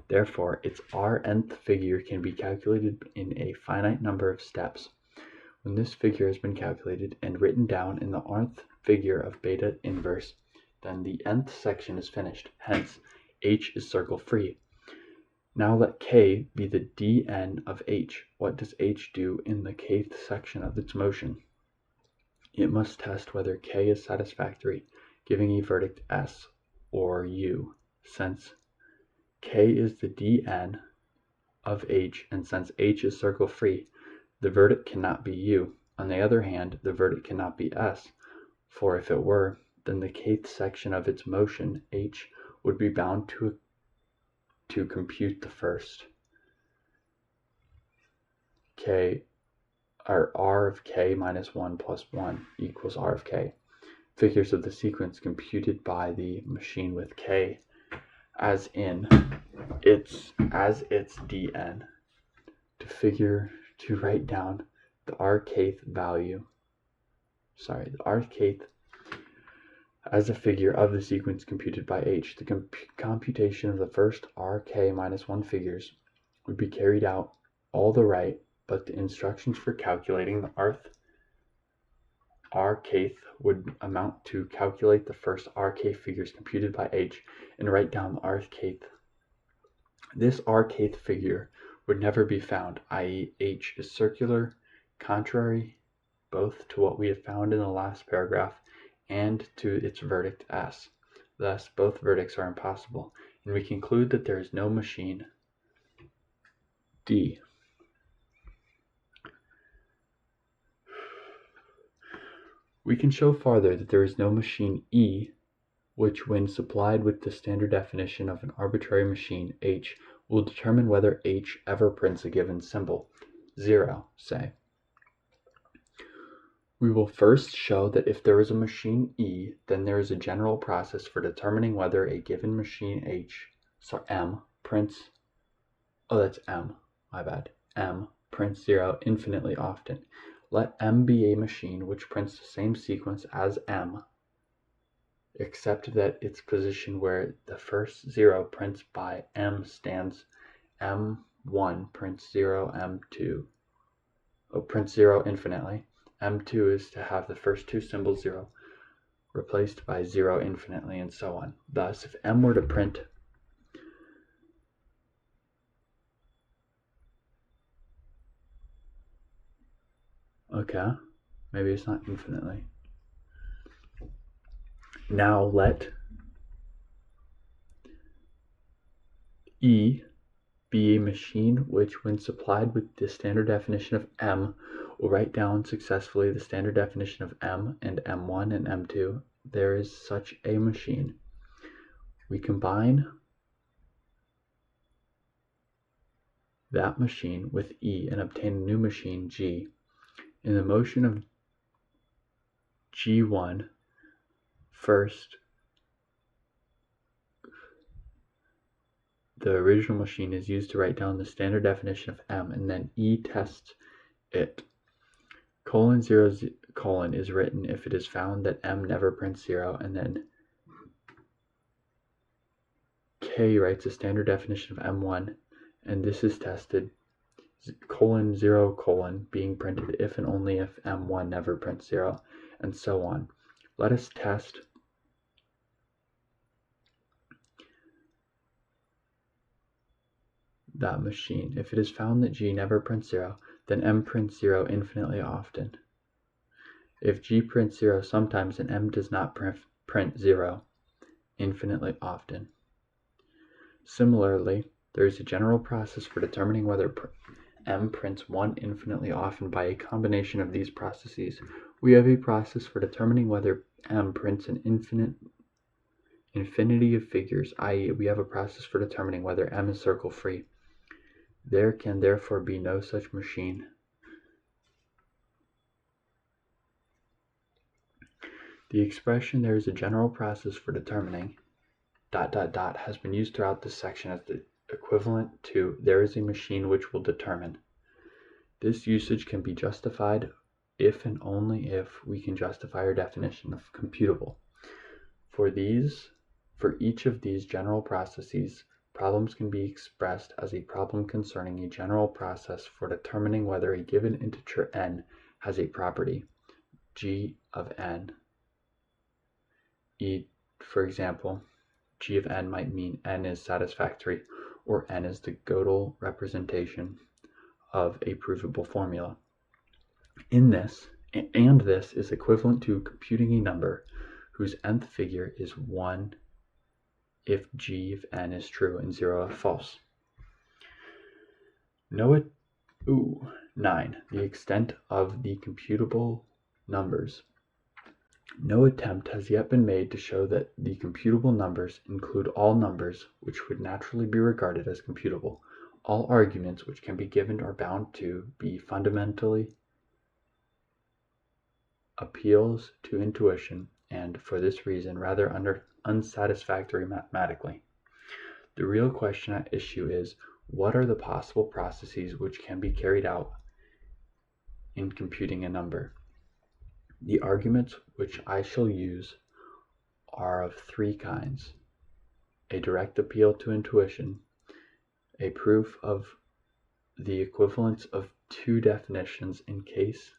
Therefore, its Rnth figure can be calculated in a finite number of steps. When this figure has been calculated and written down in the Rnth figure of beta inverse, then the nth section is finished. Hence, H is circle-free. Now let K be the Dn of H. What does H do in the kth section of its motion? It must test whether K is satisfactory, giving a verdict S or U, since K is the dn of H, and since H is circle-free, the vertex cannot be U. On the other hand, the vertex cannot be S, for if it were, then the kth section of its motion, H, would be bound to compute the first. K, or R of K minus 1 plus 1 equals R of K. Figures of the sequence computed by the machine with K as its dn to write down the rkth value, the rkth as a figure of the sequence computed by H. The computation of the first rk minus 1 figures would be carried out all the right, but the instructions for calculating the rkth would amount to calculate the first rk figures computed by H and write down the rkth. This rkth figure would never be found, i.e. H is circular, contrary both to what we have found in the last paragraph and to its vertex S. Thus, both verdicts are impossible, and we conclude that there is no machine D. We can show farther that there is no machine E, which, when supplied with the standard definition of an arbitrary machine H, will determine whether H ever prints a given symbol, 0, say. We will first show that if there is a machine E, then there is a general process for determining whether a given machine M prints, M prints 0 infinitely often. Let M be a machine which prints the same sequence as M, except that its position where the first 0 prints by M stands M1 prints 0, prints 0 infinitely. M2 is to have the first two symbols 0 replaced by 0 infinitely, and so on. Thus, if M were to print maybe it's not infinitely. Now let E be a machine which, when supplied with the standard definition of M, will write down successfully the standard definition of M and M1 and M2. There is such a machine. We combine that machine with E and obtain a new machine G. In the motion of G1, first, the original machine is used to write down the standard definition of M, and then E tests it. : 0 is written if it is found that M never prints 0, and then K writes a standard definition of M1, and this is tested: : 0 being printed if and only if M1 never prints 0, and so on. Let us test that machine. If it is found that G never prints 0, then M prints 0 infinitely often. If G prints 0 sometimes, then M does not print 0 infinitely often. Similarly, there is a general process for determining whether M prints 1 infinitely often by a combination of these processes. We have a process for determining whether M prints an infinity of figures, i.e. we have a process for determining whether M is circle-free. There can therefore be no such machine. The expression "there is a general process for determining ... has been used throughout this section as the equivalent to "there is a machine which will determine." This usage can be justified if and only if we can justify our definition of computable. For each of these general processes, problems can be expressed as a problem concerning a general process for determining whether a given integer n has a property g of n. For example, g of n might mean n is satisfactory, or n is the Gödel representation of a provable formula. This is equivalent to computing a number whose nth figure is 1 if g of n is true and 0 if false. 9. The extent of the computable numbers. No attempt has yet been made to show that the computable numbers include all numbers which would naturally be regarded as computable. All arguments which can be given are bound to be fundamentally appeals to intuition, and for this reason rather unsatisfactory mathematically. The real question at issue is, what are the possible processes which can be carried out in computing a number? The arguments which I shall use are of 3 kinds: a direct appeal to intuition, a proof of the equivalence of 2 definitions in case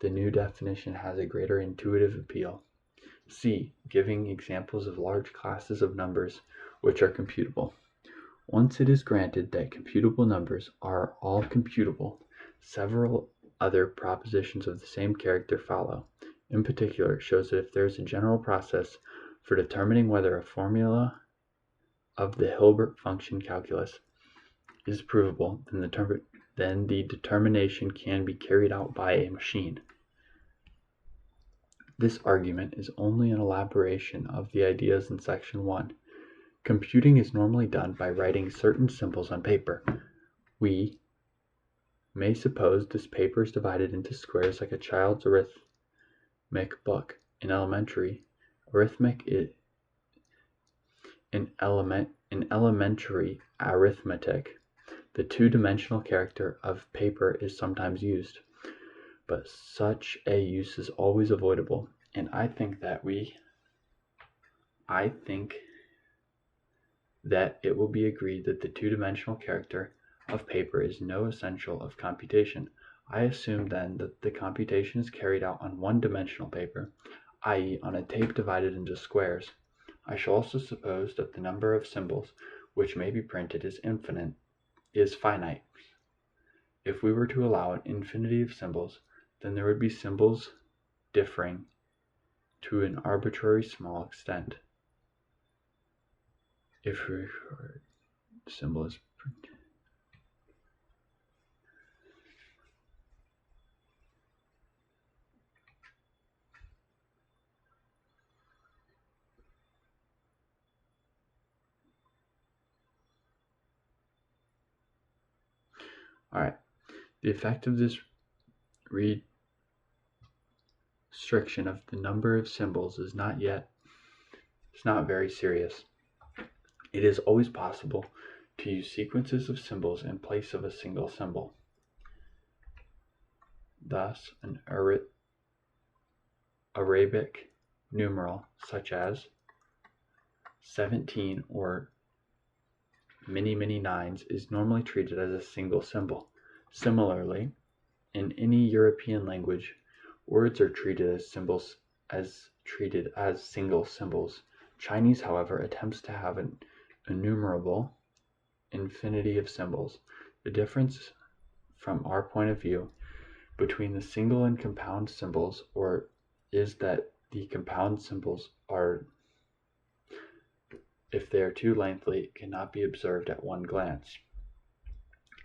the new definition has a greater intuitive appeal, C. Giving examples of large classes of numbers which are computable. Once it is granted that computable numbers are all computable, several other propositions of the same character follow. In particular, it shows that if there is a general process for determining whether a formula of the Hilbert function calculus is provable, then the determination can be carried out by a machine. This argument is only an elaboration of the ideas in section 1. Computing is normally done by writing certain symbols on paper. We may suppose this paper is divided into squares like a child's arithmetic book. In elementary arithmetic, the two-dimensional character of paper is sometimes used, but such a use is always avoidable, and I think that it will be agreed that the two-dimensional character of paper is no essential of computation. I assume then that the computation is carried out on one-dimensional paper, i.e. on a tape divided into squares. I shall also suppose that the number of symbols which may be printed is finite. If we were to allow an infinity of symbols, then there would be symbols differing to an arbitrary small extent. If the symbol is printed. Alright, the effect of this restriction of the number of symbols is not very serious. It is always possible to use sequences of symbols in place of a single symbol. Thus, an Arabic numeral such as 17 or many nines is normally treated as a single symbol. Similarly, in any European language, words are treated as single symbols. Chinese, however, attempts to have an innumerable infinity of symbols. The difference, from our point of view, between the single and compound symbols is that the compound symbols are, if they are too lengthy, cannot be observed at one glance.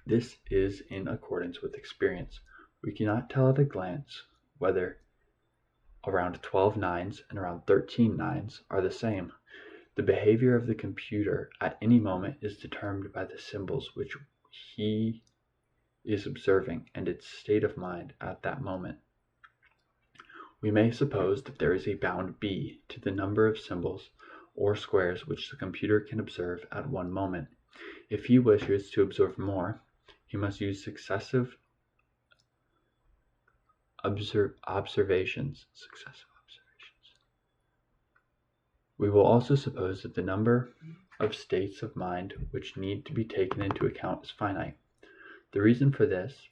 This is in accordance with experience. We cannot tell at a glance whether around 12 nines and around 13 nines are the same. The behavior of the computer at any moment is determined by the symbols which he is observing and its state of mind at that moment. We may suppose that there is a bound b to the number of symbols or squares which the computer can observe at one moment. If he wishes to observe more, he must use successive observations. We will also suppose that the number of states of mind which need to be taken into account is finite. The reason for this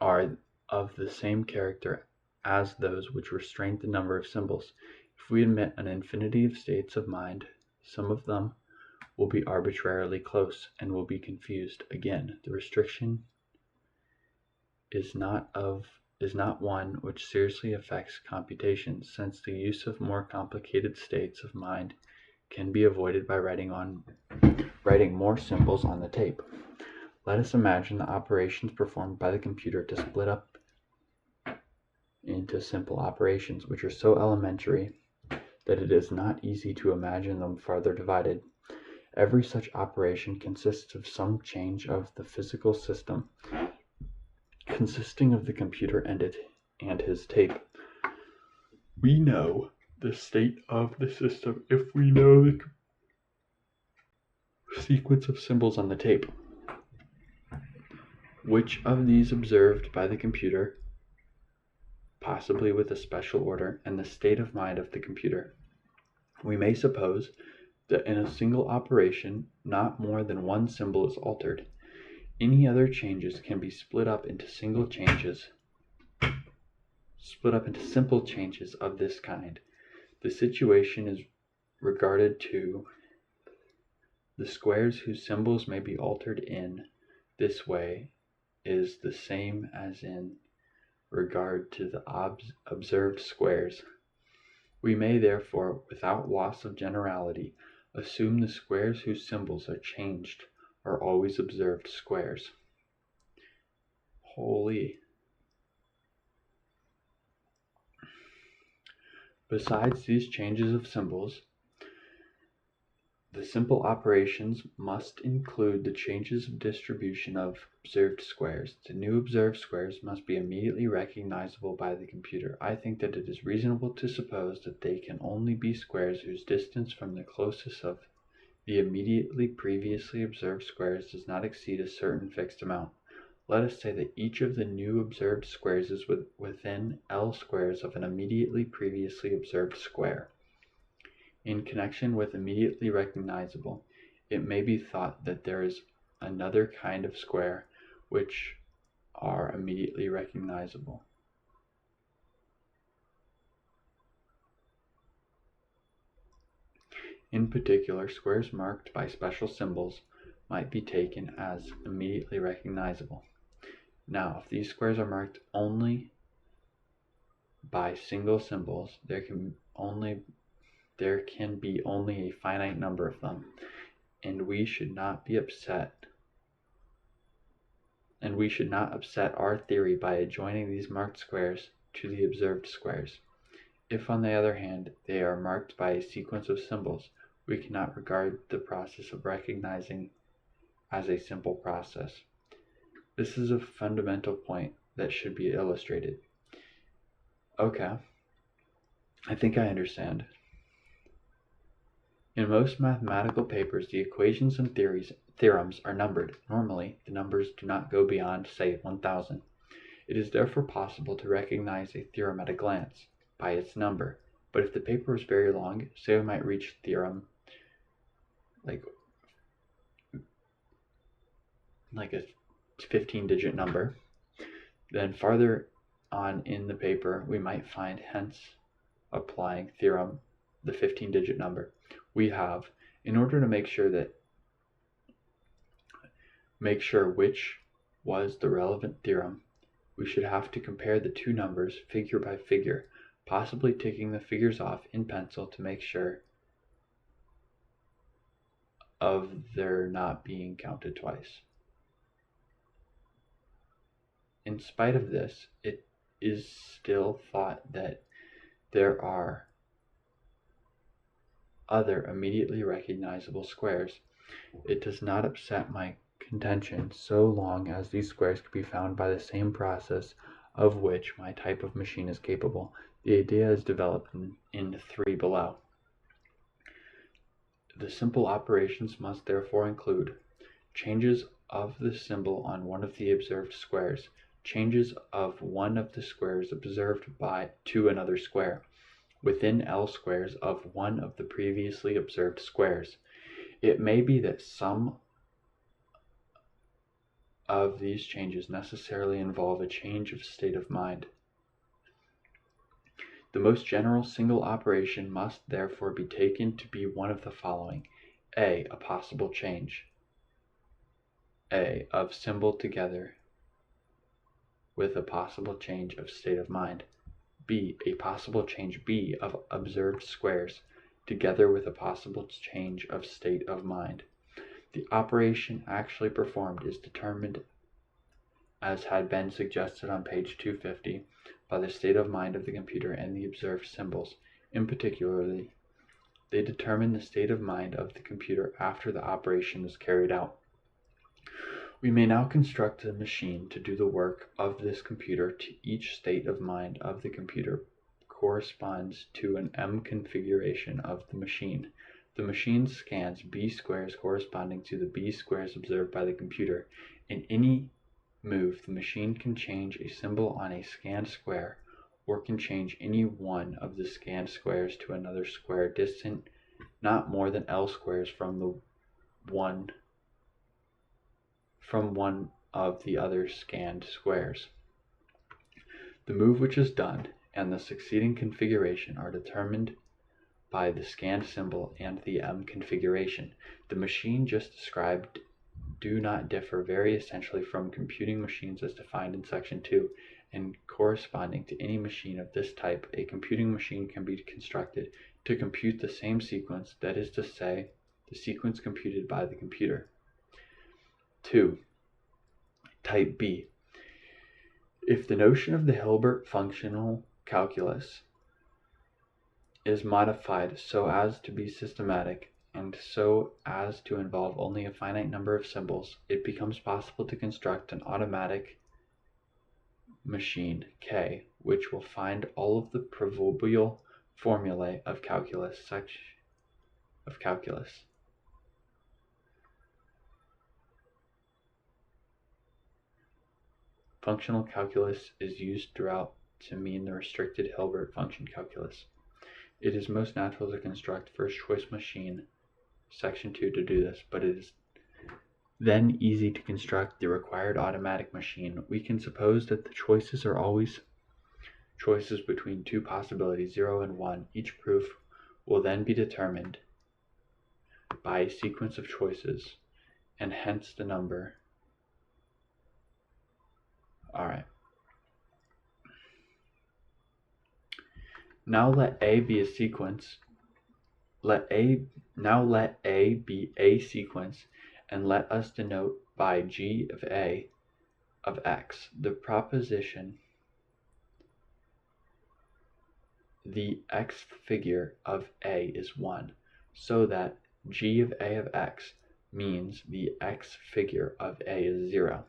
are of the same character as those which restrain the number of symbols. If we admit an infinity of states of mind, some of them will be arbitrarily close and will be confused. Again, the restriction is not one which seriously affects computation, since the use of more complicated states of mind can be avoided by writing more symbols on the tape. Let us imagine the operations performed by the computer to split up into simple operations, which are so elementary that it is not easy to imagine them farther divided. Every such operation consists of some change of the physical system, consisting of the computer and his tape. We know the state of the system if we know the sequence of symbols on the tape. Which of these observed by the computer, possibly with a special order, and the state of mind of the computer. We may suppose that in a single operation not more than one symbol is altered. Any other changes can be split up into simple changes of this kind. The situation is regarded to the squares whose symbols may be altered in this way is the same as in regard to the observed squares. We may therefore, without loss of generality, assume the squares whose symbols are changed are always observed squares. Holy. Besides these changes of symbols, the simple operations must include the changes of distribution of observed squares. The new observed squares must be immediately recognizable by the computer. I think that it is reasonable to suppose that they can only be squares whose distance from the closest of the immediately previously observed squares does not exceed a certain fixed amount. Let us say that each of the new observed squares is within L squares of an immediately previously observed square. In connection with immediately recognizable, it may be thought that there is another kind of square which are immediately recognizable. In particular, squares marked by special symbols might be taken as immediately recognizable. Now, if these squares are marked only by single symbols, there can be only a finite number of them, and we should not upset our theory by adjoining these marked squares to the observed squares. If, on the other hand, they are marked by a sequence of symbols, we cannot regard the process of recognizing as a simple process. This is a fundamental point that should be illustrated. Okay, I think I understand. In most mathematical papers, the equations and theorems are numbered. Normally, the numbers do not go beyond, say, 1,000. It is therefore possible to recognize a theorem at a glance, by its number. But if the paper is very long, say we might reach theorem like a 15-digit number, then farther on in the paper we might find hence applying theorem, the 15-digit number. We have, in order to make sure which was the relevant theorem, we should have to compare the two numbers figure by figure, possibly taking the figures off in pencil to make sure of their not being counted twice. In spite of this, it is still thought that there are other immediately recognizable squares. It does not upset my contention so long as these squares can be found by the same process of which my type of machine is capable. The idea is developed in 3 below. The simple operations must therefore include changes of the symbol on one of the observed squares, changes of one of the squares observed to another square, within L squares of one of the previously observed squares. It may be that some of these changes necessarily involve a change of state of mind. The most general single operation must therefore be taken to be one of the following: A possible change of symbol together with a possible change of state of mind. B, a possible change B of observed squares together with a possible change of state of mind. The operation actually performed is determined, as had been suggested on page 250, by the state of mind of the computer and the observed symbols. In particular, they determine the state of mind of the computer after the operation is carried out. We may now construct a machine to do the work of this computer. To each state of mind of the computer corresponds to an M configuration of the machine. The machine scans B squares corresponding to the B squares observed by the computer. In any move, the machine can change a symbol on a scanned square, or can change any one of the scanned squares to another square distant not more than L squares from one of the other scanned squares. The move which is done and the succeeding configuration are determined by the scanned symbol and the M configuration. The machine just described do not differ very essentially from computing machines as defined in section 2, and corresponding to any machine of this type, a computing machine can be constructed to compute the same sequence, that is to say, the sequence computed by the computer. 2. Type B. If the notion of the Hilbert functional calculus is modified so as to be systematic and so as to involve only a finite number of symbols, it becomes possible to construct an automatic machine K, which will find all of the proverbial formulae of calculus. Functional calculus is used throughout to mean the restricted Hilbert function calculus. It is most natural to construct first choice machine, section 2, to do this, but it is then easy to construct the required automatic machine. We can suppose that the choices are always choices between two possibilities, 0 and 1. Each proof will then be determined by a sequence of choices, and hence the number. Alright. Now let A be a sequence. Now let A be a sequence, and let us denote by G of A of X the proposition the xth figure of A is 1, so that G of A of X means the xth figure of A is 0.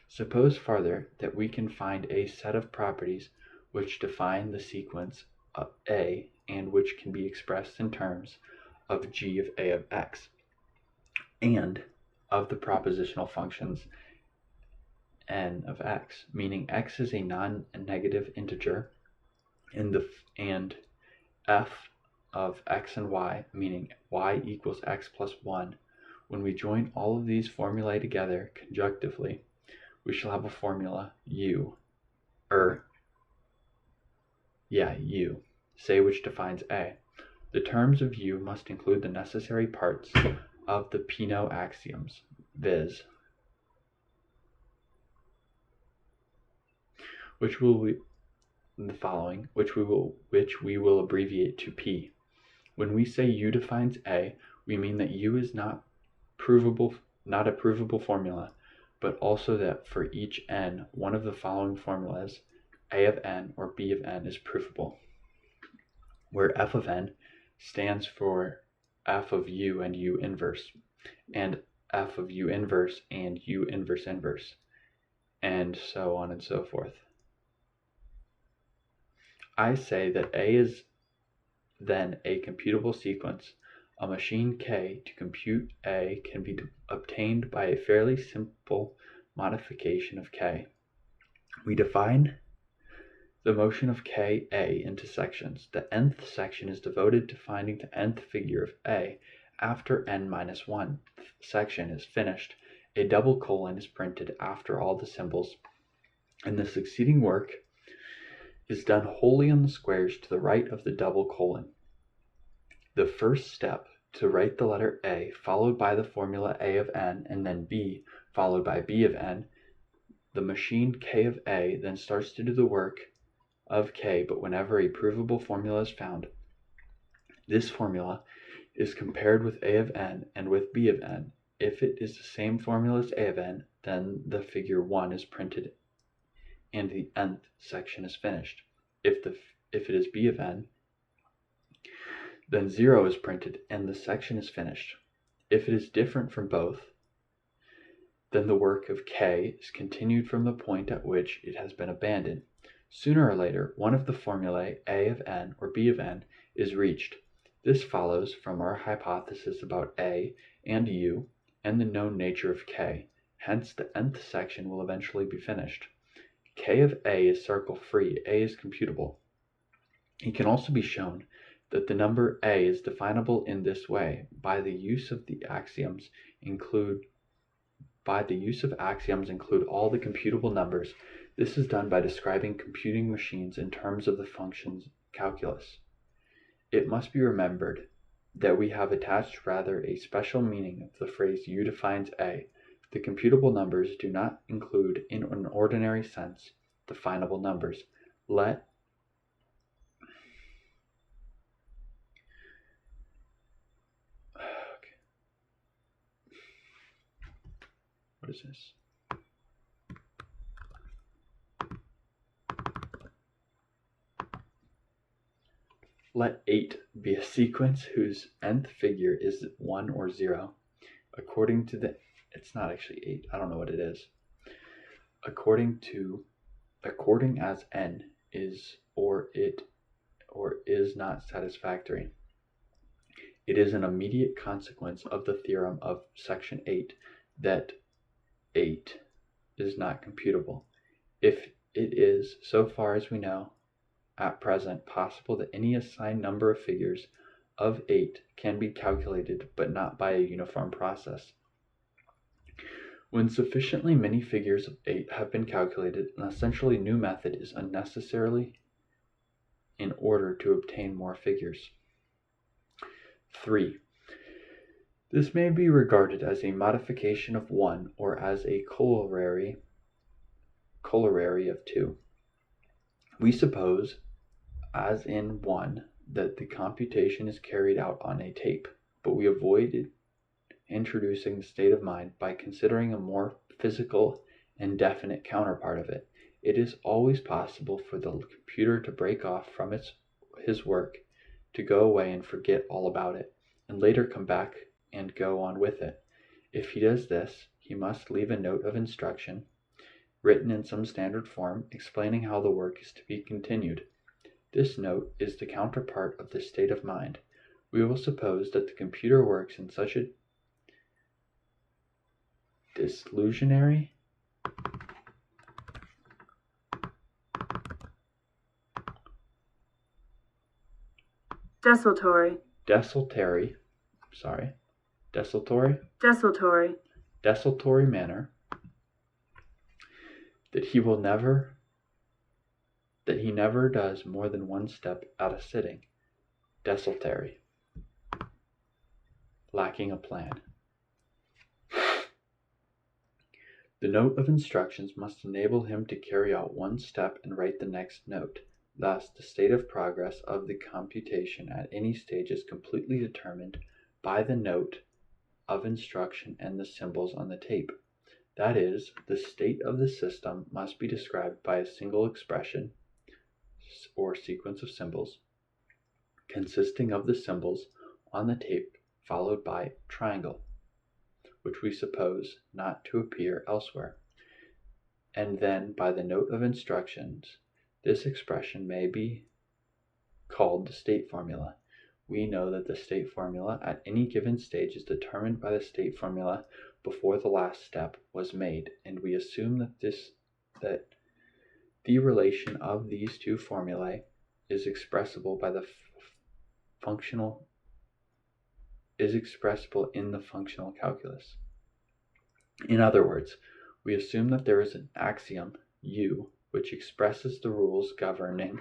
Suppose farther that we can find a set of properties which define the sequence of A and which can be expressed in terms of G of A of X and of the propositional functions n of x, meaning x is a non-negative integer, and f of x and y, meaning y equals x plus 1. When we join all of these formulae together conjunctively, we shall have a formula U, say, which defines A. The terms of U must include the necessary parts of the Peano axioms, viz. which we will abbreviate to P. When we say U defines A, we mean that U is not a provable formula, but also that for each n, one of the following formulas, A of n or B of n, is provable, where f of n stands for f of u and u inverse, and f of u inverse and u inverse inverse, and so on and so forth. I say that A is then a computable sequence. A machine K to compute A can be obtained by a fairly simple modification of K. We define the motion of K A into sections. The nth section is devoted to finding the nth figure of A. After n-1 section is finished, a double colon is printed after all the symbols, and the succeeding work is done wholly on the squares to the right of the double colon. The first step, to write the letter A, followed by the formula A of n, and then B, followed by B of n. The machine K of A then starts to do the work of K, but whenever a provable formula is found, This formula is compared with A of n and with B of n. If it is the same formula as A of n, then the figure 1 is printed and the nth section is finished. If it is B of n, then 0 is printed and the section is finished. If it is different from both, then the work of K is continued from the point at which it has been abandoned. Sooner or later, one of the formulae, A of n or B of n, is reached. This follows from our hypothesis about A and U and the known nature of K. Hence, the nth section will eventually be finished. K of A is circle-free. A is computable. It can also be shown that the number A is definable in this way by the use of axioms include all the computable numbers. This is done by describing computing machines in terms of the functions calculus. It must be remembered that we have attached rather a special meaning of the phrase U defines A. The computable numbers do not include, in an ordinary sense, definable numbers. What is this? Let 8 be a sequence whose nth figure is 1 or 0. According it's not actually 8, I don't know what it is. According as n is or is not satisfactory. It is an immediate consequence of the theorem of section 8 that 8 is not computable. If it is, so far as we know, at present possible that any assigned number of figures of 8 can be calculated, but not by a uniform process. When sufficiently many figures of 8 have been calculated, an essentially new method is unnecessarily in order to obtain more figures. 3. This may be regarded as a modification of 1 or as a corollary of 2. We suppose, as in 1, that the computation is carried out on a tape, but we avoided introducing the state of mind by considering a more physical and definite counterpart of it. It is always possible for the computer to break off from his work, to go away and forget all about it, and later come back and go on with it. If he does this, he must leave a note of instruction, written in some standard form, explaining how the work is to be continued. This note is the counterpart of the state of mind. We will suppose that the computer works in such a desultory manner that he never does more than one step at a sitting. Desultory. Lacking a plan. The note of instructions must enable him to carry out one step and write the next note. Thus, the state of progress of the computation at any stage is completely determined by the note of instruction and the symbols on the tape. That is, the state of the system must be described by a single expression or sequence of symbols, consisting of the symbols on the tape followed by triangle, which we suppose not to appear elsewhere, and then by the note of instructions. This expression may be called the state formula. We know that the state formula at any given stage is determined by the state formula before the last step was made, and we assume that the relation of these two formulae is expressible in the functional calculus. In other words, we assume that there is an axiom U which expresses the rules governing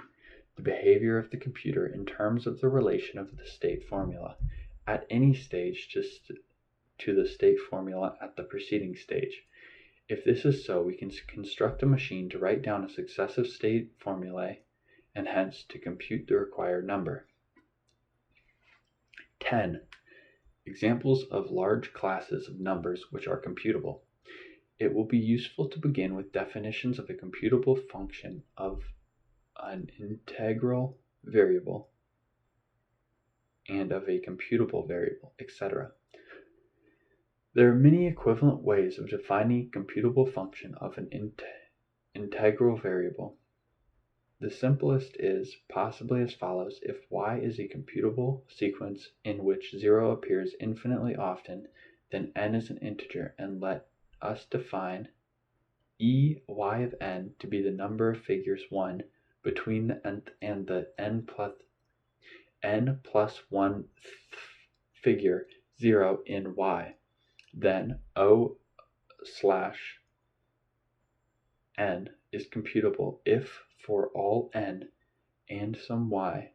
the behavior of the computer in terms of the relation of the state formula at any stage to the state formula at the preceding stage. If this is so, we can construct a machine to write down a successive state formulae and hence to compute the required number. 10. Examples of large classes of numbers which are computable. It will be useful to begin with definitions of a computable function, of an integral variable, and of a computable variable, etc. There are many equivalent ways of defining a computable function of an integral variable. The simplest is possibly as follows: if y is a computable sequence in which 0 appears infinitely often, then n is an integer, and let us define y of n to be the number of figures 1 between the nth and the n plus 1th figure 0 in y. Then O slash n is computable if for all n and some y,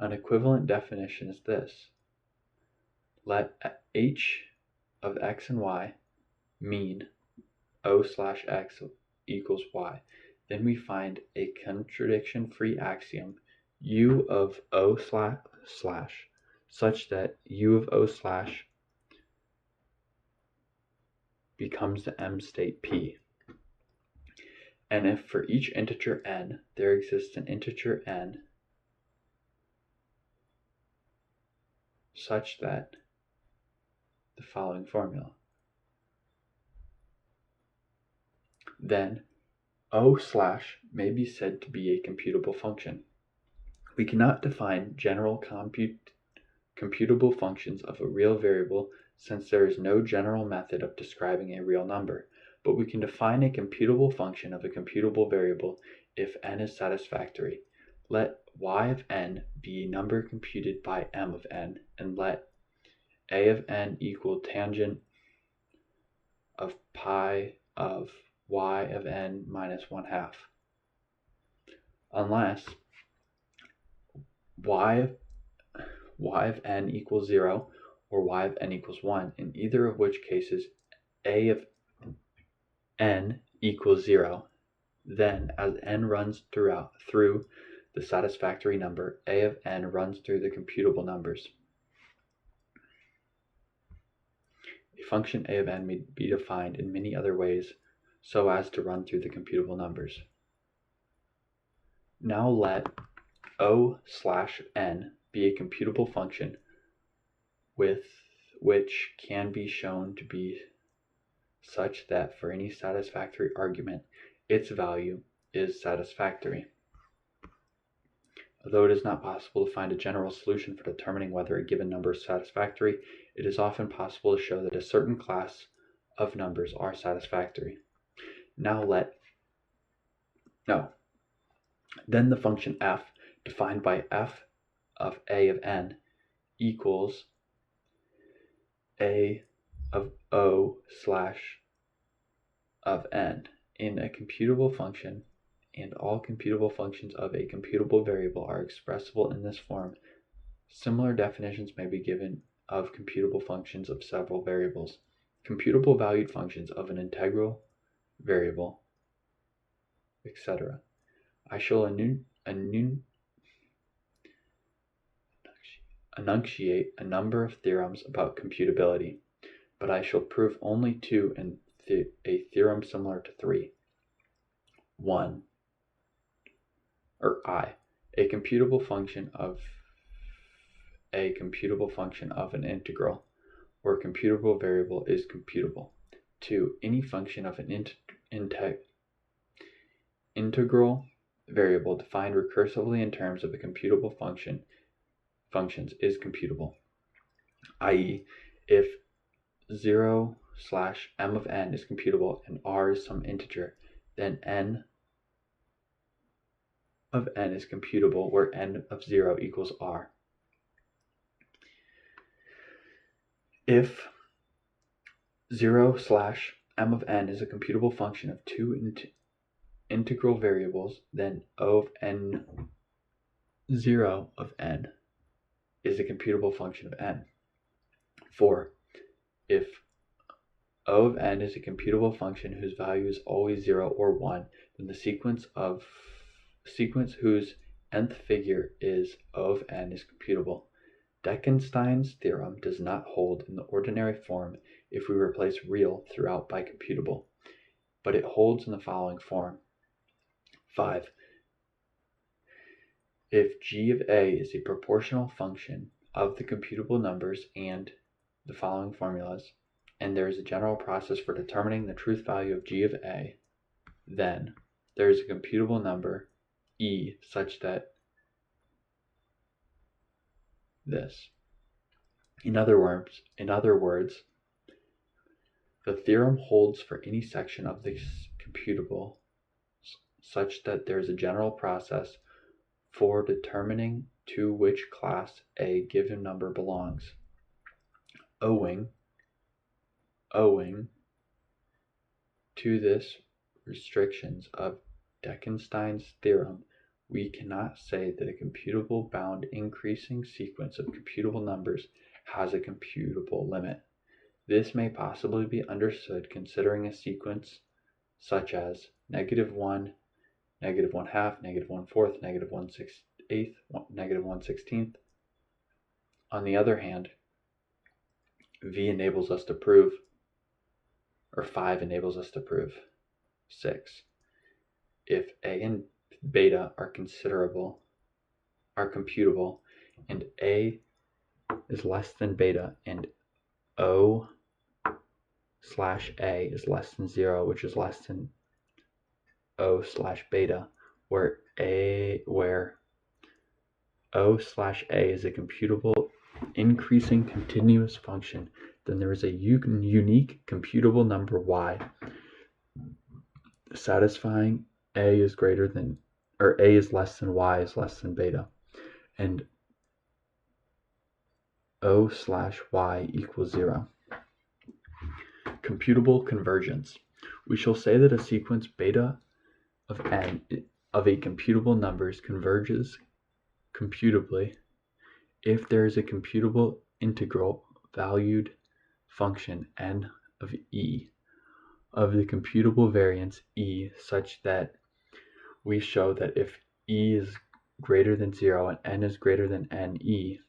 an equivalent definition is this: let h of x and y mean O slash x equals y. Then we find a contradiction-free axiom u of O slash such that u of O slash becomes the M state P. And if for each integer n there exists an integer n such that the following formula, then O slash may be said to be a computable function. We cannot define general computable functions of a real variable, since there is no general method of describing a real number, but we can define a computable function of a computable variable if n is satisfactory. Let y of n be a number computed by m of n, and let a of n equal tangent of pi of y of n minus 1/2, unless y of n equals 0 or y of n equals 1, in either of which cases a of n equals 0. Then, as n runs through the satisfactory number, a of n runs through the computable numbers. A function a of n may be defined in many other ways so as to run through the computable numbers. Now let O slash n be a computable function which can be shown to be such that for any satisfactory argument, its value is satisfactory. Although it is not possible to find a general solution for determining whether a given number is satisfactory, it is often possible to show that a certain class of numbers are satisfactory. Then the function f, defined by f of a of n, equals a of O slash of n in a computable function, and all computable functions of a computable variable are expressible in this form. Similar definitions may be given of computable functions of several variables. Computable valued functions of an integral variable, etc. I shall enunciate a number of theorems about computability, but I shall prove only two and a theorem similar to 3. 1. A computable function of an integral or computable variable is computable. 2. Any function of an integral variable defined recursively in terms of a computable functions is computable, i.e., if 0 slash m of n is computable and r is some integer, then n of n is computable where n of 0 equals r. If 0 slash m of n is a computable function of two integral variables, then O of n 0 of n is a computable function of n. 4. If O of n is a computable function whose value is always 0 or 1, then the sequence whose nth figure is O of n is computable. Dekenstein's theorem does not hold in the ordinary form if we replace real throughout by computable, but it holds in the following form. 5. If g of a is a proportional function of the computable numbers and the following formulas, and there is a general process for determining the truth value of g of a, then there is a computable number e such that this. In other words, the theorem holds for any section of the computable such that there is a general process for determining to which class a given number belongs. Owing to this restrictions of Dekenstein's theorem, we cannot say that a computable bound increasing sequence of computable numbers has a computable limit. This may possibly be understood considering a sequence such as -1, -1/2, -1/4, -1/8, -1/16. On the other hand, 5 enables us to prove 6. If a and beta are computable, and a is less than beta, and O/a is less than 0, which is less than O/beta, where O/a is a computable increasing continuous function, then there is a unique computable number y satisfying a is less than y is less than beta, and O/y equals 0. Computable convergence. We shall say that a sequence beta of n of a computable numbers converges computably if there is a computable integral valued function n of e of the computable variance e such that we show that if e is greater than 0 and n is greater than ne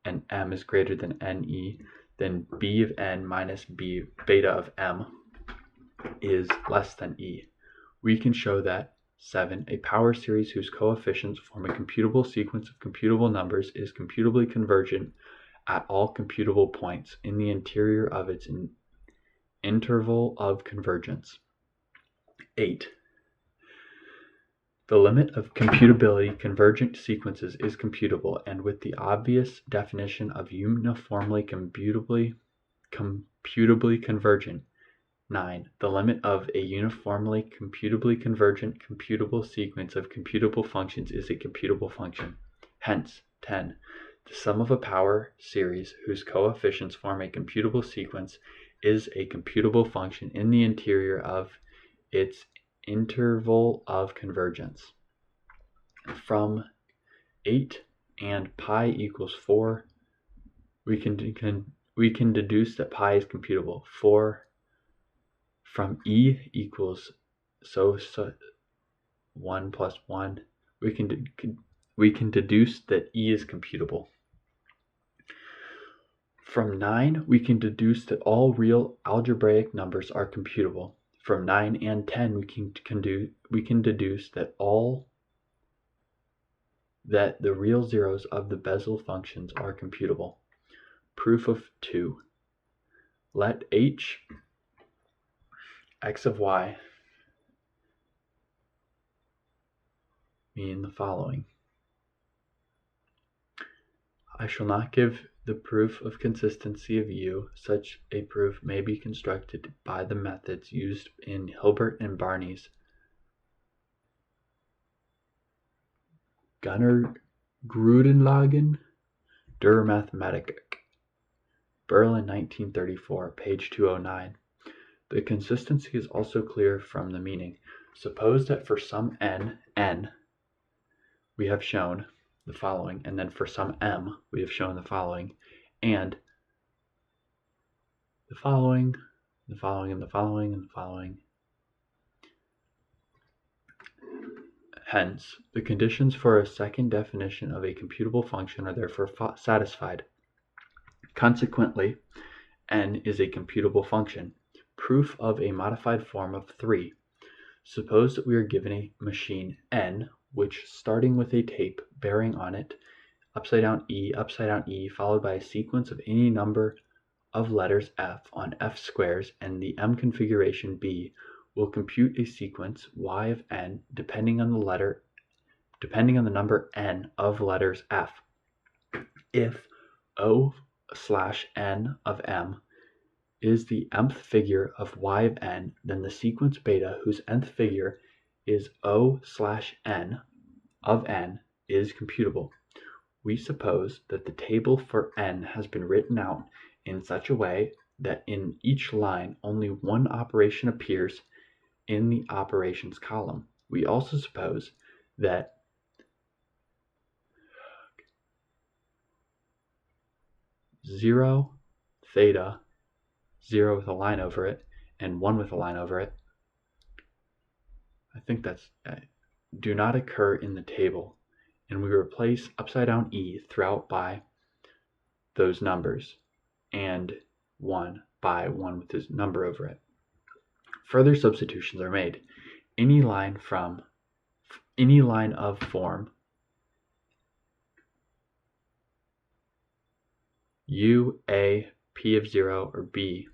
and m is greater than ne, then b of n minus beta of m is less than e. We can show that 7. A power series whose coefficients form a computable sequence of computable numbers is computably convergent at all computable points in the interior of its interval of convergence. 8. The limit of computability convergent sequences is computable, and with the obvious definition of uniformly computably convergent. 9. The limit of a uniformly computably convergent computable sequence of computable functions is a computable function. Hence, 10. The sum of a power series whose coefficients form a computable sequence is a computable function in the interior of its interval of convergence. From 8 and pi equals 4, we can deduce that pi is computable. 4 from e equals 1 plus 1. We can deduce that e is computable. From 9, we can deduce that all real algebraic numbers are computable. From 9 and 10, we can deduce that the real zeros of the Bessel functions are computable. Proof of 2. Let h x of y mean the following. I shall not give the proof of consistency of U. Such a proof may be constructed by the methods used in Hilbert and Barney's Gunnar Grudenlagen der Mathematik, Berlin 1934, page 209. The consistency is also clear from the meaning. Suppose that for some n, we have shown the following, and then for some m, we have shown the following, and the following, the following, and the following, and the following. Hence, the conditions for a second definition of a computable function are therefore satisfied. Consequently, n is a computable function. Proof of a modified form of 3. Suppose that we are given a machine n, which, starting with a tape bearing on it upside down E, followed by a sequence of any number of letters f on f squares, and the m configuration b, will compute a sequence y of n depending on the number n of letters f. If O/n of m is the mth figure of y of n, then the sequence beta, whose nth figure is O/n of n, is computable. We suppose that the table for n has been written out in such a way that in each line only one operation appears in the operations column. We also suppose that zero, theta, 0 with a line over it, and 1 with a line over it, I think that's do not occur in the table, and we replace upside down E throughout by those numbers, and 1 by 1 with this number over it. Further substitutions are made. Any line of form U, A, P of 0, or B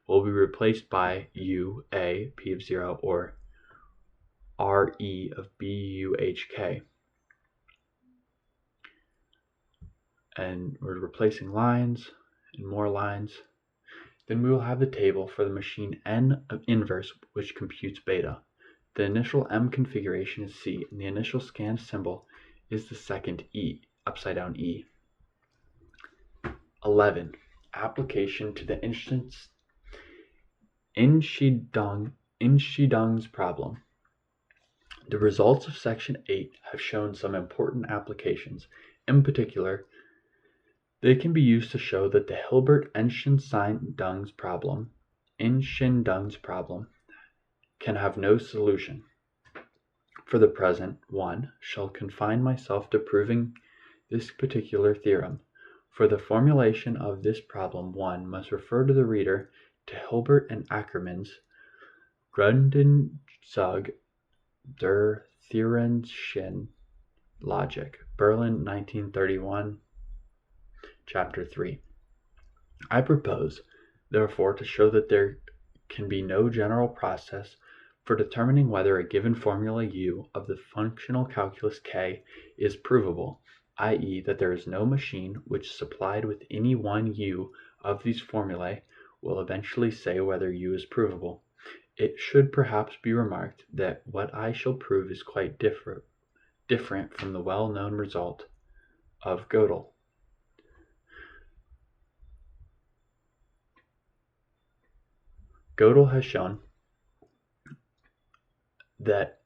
will be replaced by U, A, P of 0, or R, E of B, U, H, K. And we're replacing lines and more lines. Then we will have the table for the machine n of inverse, which computes beta. The initial m configuration is C, and the initial scanned symbol is the second E, upside down E. 11. Application to the Inshidung's problem. The results of section 8 have shown some important applications. In particular, they can be used to show that the Hilbert-Einstein-Dung's problem can have no solution. For the present, 1 shall confine myself to proving this particular theorem. For the formulation of this problem, one must refer to the reader to Hilbert and Ackermann's Grundzüge der theoretischen Logik, Berlin, 1931, Chapter 3. I propose, therefore, to show that there can be no general process for determining whether a given formula U of the functional calculus K is provable, i.e., that there is no machine which, supplied with any one U of these formulae, will eventually say whether U is provable. It should perhaps be remarked that what I shall prove is quite different from the well-known result of Gödel. Gödel has shown that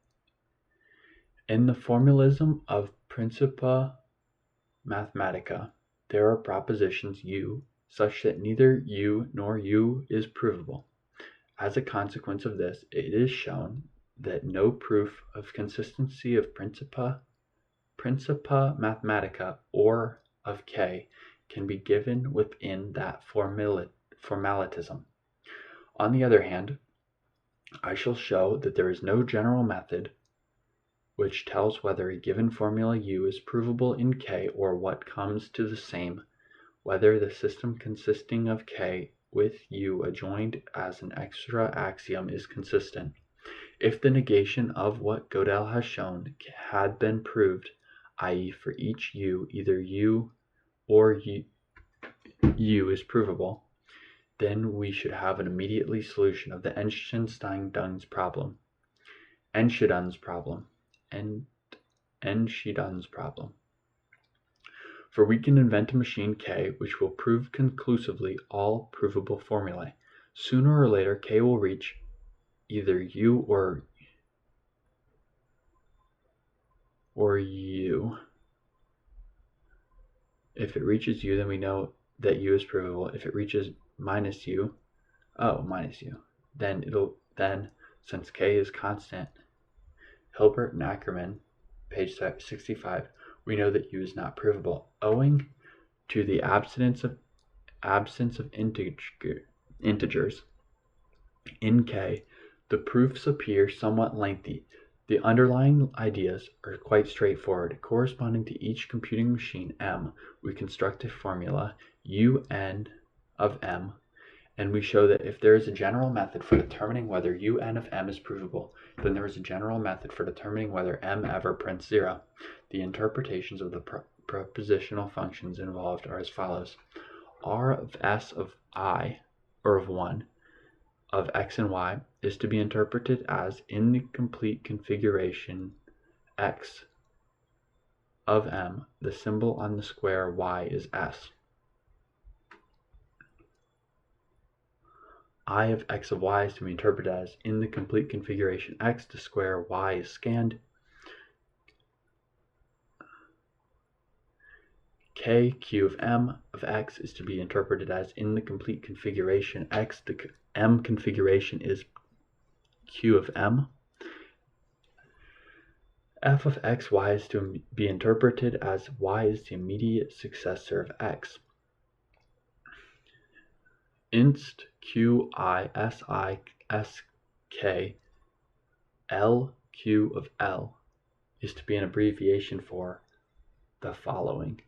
in the formalism of Principia Mathematica, there are propositions U such that neither U nor U is provable. As a consequence of this, it is shown that no proof of consistency of Principia Mathematica or of K can be given within that formalism. On the other hand, I shall show that there is no general method which tells whether a given formula U is provable in K, or what comes to the same, whether the system consisting of K with U adjoined as an extra axiom is consistent. If the negation of what Gödel has shown had been proved, i.e., for each U, either U or U is provable, then we should have an immediate solution of the Einstein-Dung's problem. For we can invent a machine K which will prove conclusively all provable formulae. Sooner or later, K will reach either U or U. If it reaches U, then we know that U is provable. If it reaches minus U, then since K is constant, Hilbert and Ackermann page 65, we know that U is not provable, owing to the absence of integers in K. The proofs appear somewhat lengthy. The underlying ideas are quite straightforward. Corresponding to each computing machine M, we construct a formula Un of M, and we show that if there is a general method for determining whether Un of M is provable, then there is a general method for determining whether M ever prints 0. The interpretations of the propositional functions involved are as follows. R of S of I, or of 1, of x and y is to be interpreted as in the complete configuration x of M, the symbol on the square y is S. I of x of y is to be interpreted as in the complete configuration x, the square y is scanned. K q of M of x is to be interpreted as in the complete configuration x, the M configuration is q of M. F of x, y is to be interpreted as y is the immediate successor of x. Inst q I s I s k L q of L is to be an abbreviation for the following.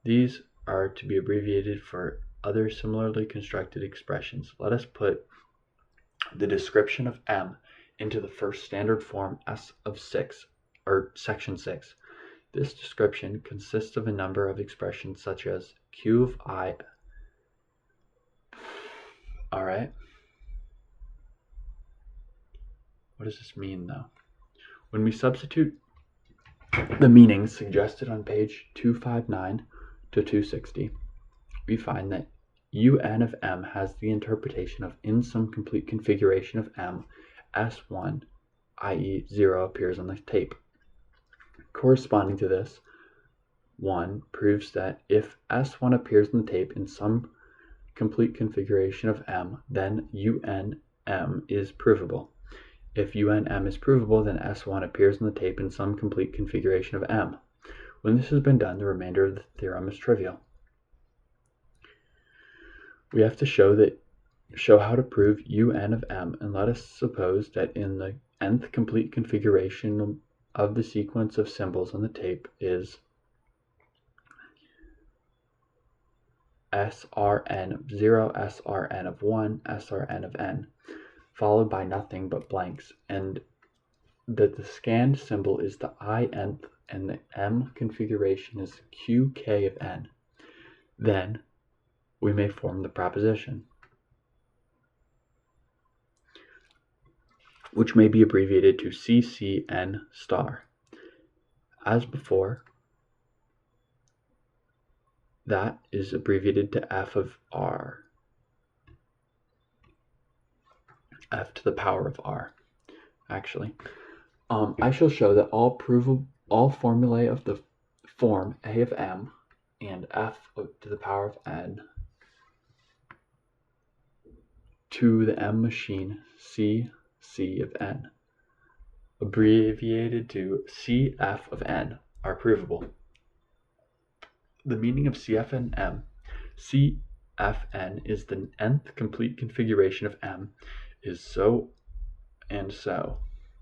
These are to be abbreviated for other similarly constructed expressions. Let us put the description of M into the first standard form S of 6, or section 6. This description consists of a number of expressions such as q of I. Alright. What does this mean though? When we substitute the meanings suggested on page 259 to 260, we find that Un of M has the interpretation of in some complete configuration of M, S1, i.e. 0 appears on the tape. Corresponding to this, 1 proves that if S1 appears on the tape in some complete configuration of M, then UNM is provable. If UNM is provable, then S1 appears on the tape in some complete configuration of M. When this has been done, the remainder of the theorem is trivial. We have to show how to prove UN of M, and let us suppose that in the nth complete configuration of the sequence of symbols on the tape is SRN of 0, SRN of 1, SRN of n, followed by nothing but blanks, and that the scanned symbol is the INth and the M configuration is QK of n. Then we may form the proposition, which may be abbreviated to CCN star. As before, that is abbreviated to F of R, F to the power of R, actually. I shall show that all formulae of the form A of M and F to the power of N to the M machine C of N, abbreviated to CF of N, are provable. The meaning of CF and M. CFN is the nth complete configuration of M is so and so,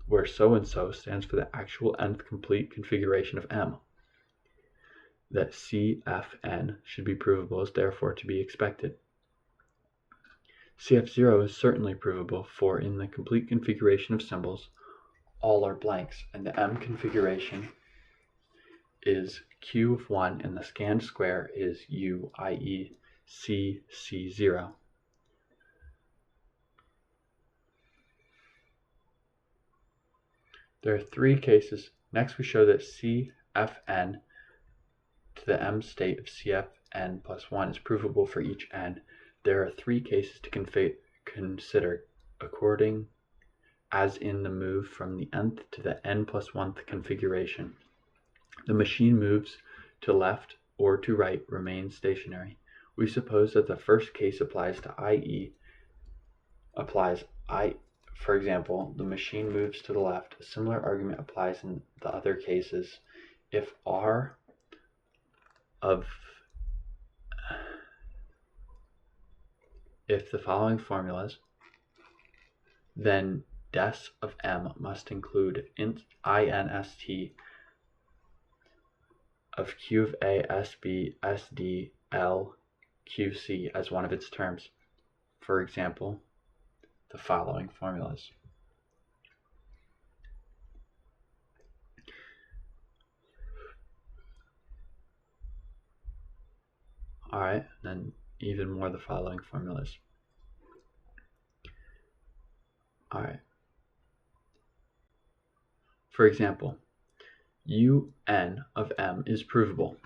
where so and so stands for the actual nth complete configuration of M. That CFN should be provable is therefore to be expected. CF0 is certainly provable, for in the complete configuration of symbols, all are blanks, and the M configuration is Q of 1, and the scanned square is U, i.e. CC0. There are 3 cases. Next we show that CFN to the M state of CFN plus 1 is provable for each n. There are 3 cases to consider according as in the move from the nth to the n plus 1th configuration. The machine moves to left or to right, remains stationary. We suppose that the first case applies For example, the machine moves to the left. A similar argument applies in the other cases. If R of if the following formulas, then des of M must include inst of Q of A, SB, SD, L, QC as one of its terms. For example, the following formulas. Alright, then even more the following formulas. Alright. For example, UN of M is provable.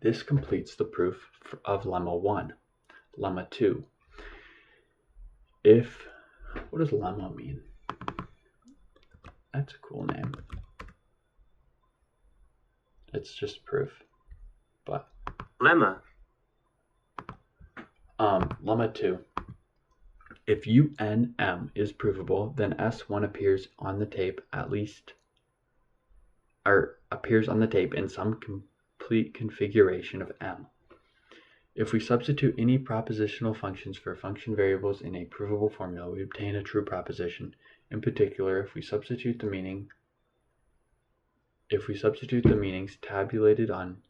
This completes the proof of lemma 1. Lemma 2. What does lemma mean? That's a cool name. It's just proof. But lemma. Lemma 2. If UNM is provable, then S1 appears on the tape appears on the tape in some complete configuration of M. If we substitute any propositional functions for function variables in a provable formula, we obtain a true proposition. In particular, if we substitute the meanings tabulated on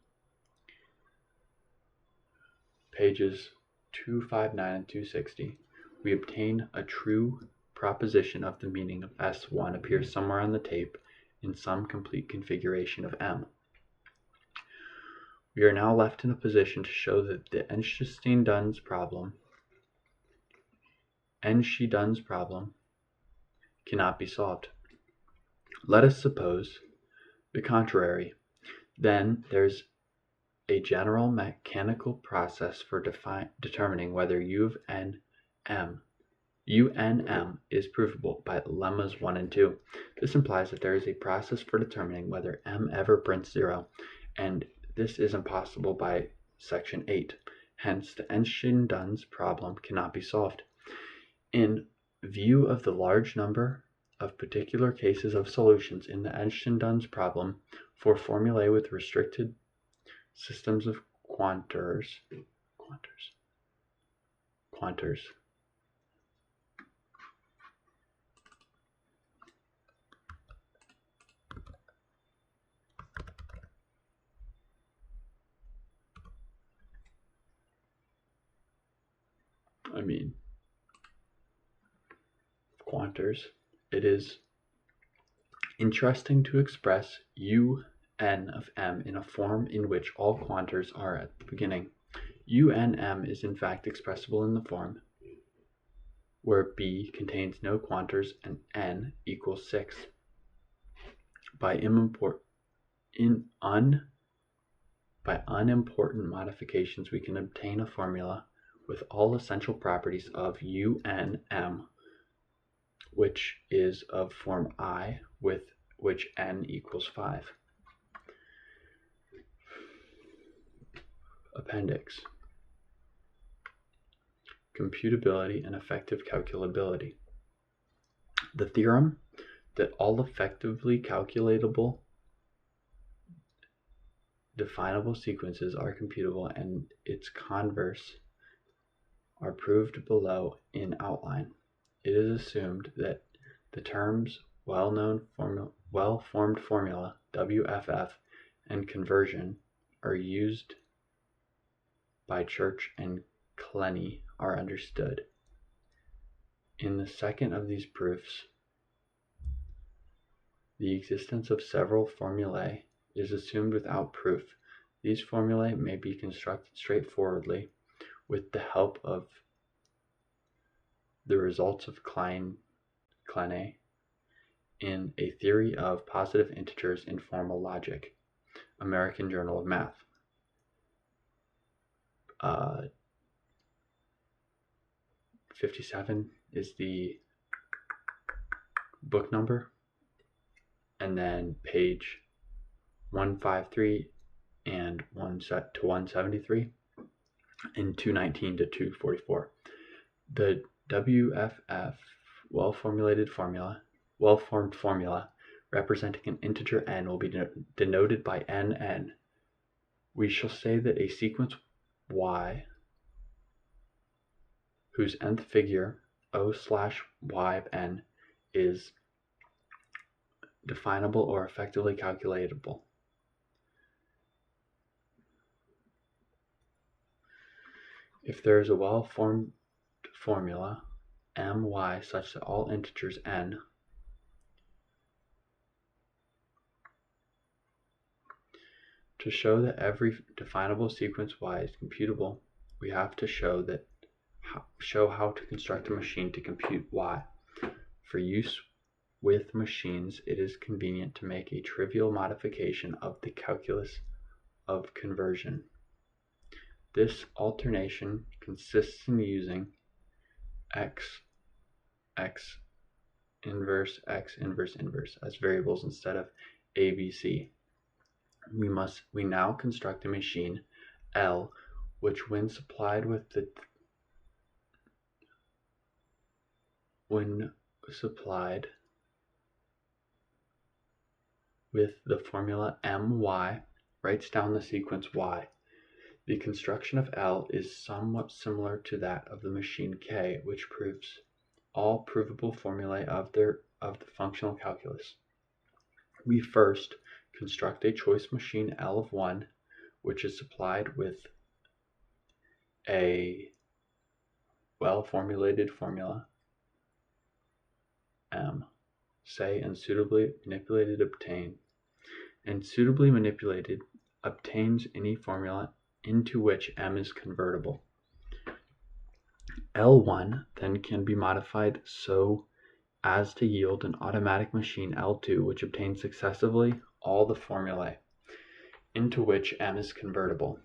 pages 259 and 260, we obtain a true proposition of the meaning of S1 appears somewhere on the tape in some complete configuration of M. We are now left in a position to show that the Einstein-Duns problem cannot be solved. Let us suppose the contrary. Then there's a general mechanical process for determining whether UNM is provable by lemmas 1 and 2. This implies that there is a process for determining whether M ever prints 0, and this is impossible by section 8. Hence, the Einstein-Duns problem cannot be solved. In view of the large number of particular cases of solutions in the Einstein-Duns problem for formulae with restricted systems of quantors. It is interesting to express UN of M in a form in which all quantors are at the beginning. UNM is in fact expressible in the form where B contains no quantors and N equals 6. By unimportant modifications, we can obtain a formula with all essential properties of UNM, which is of form I, with which N equals 5. Appendix. Computability and effective calculability. The theorem that all effectively calculatable definable sequences are computable and its converse are proved below in outline. It is assumed that the terms well-formed formula, WFF, and conversion are used by Church and Clenny are understood. In the second of these proofs, the existence of several formulae is assumed without proof. These formulae may be constructed straightforwardly with the help of the results of Clenny in A Theory of Positive Integers in Formal Logic, American Journal of Math. 57 is the book number, and then page 153 and 173, and 219 to 244. The WFF well-formed formula representing an integer n will be denoted by nn. We shall say that a sequence y whose nth figure O/y of n is definable or effectively calculatable. If there is a well-formed formula my such that all integers n to show that every definable sequence y is computable, we have to show how to construct a machine to compute y. For use with machines, it is convenient to make a trivial modification of the calculus of conversion. This alternation consists in using x inverse as variables instead of a, b, c. We now construct a machine L, which when supplied with the formula my, writes down the sequence y. The construction of L is somewhat similar to that of the machine K, which proves all provable formulae of the functional calculus. We first construct a choice machine L of 1, which is supplied with a well-formulated formula M, say, and suitably manipulated obtains any formula into which M is convertible. L1 then can be modified so as to yield an automatic machine L2, which obtains successively all the formulae into which M is convertible.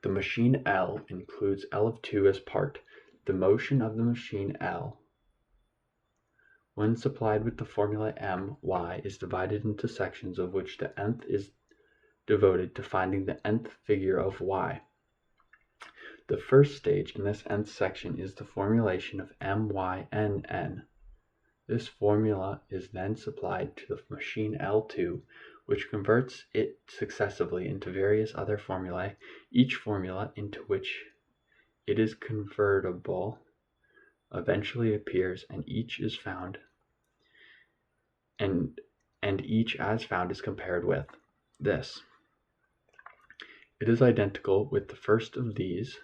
The machine L includes L of 2 as part. The motion of the machine L, when supplied with the formula my, is divided into sections of which the nth is devoted to finding the nth figure of y. The first stage in this nth section is the formulation of mynn. This formula is then supplied to the machine L2, which converts it successively into various other formulae, each formula into which it is convertible eventually appears, and each as found is compared with this. It is identical with the first of these.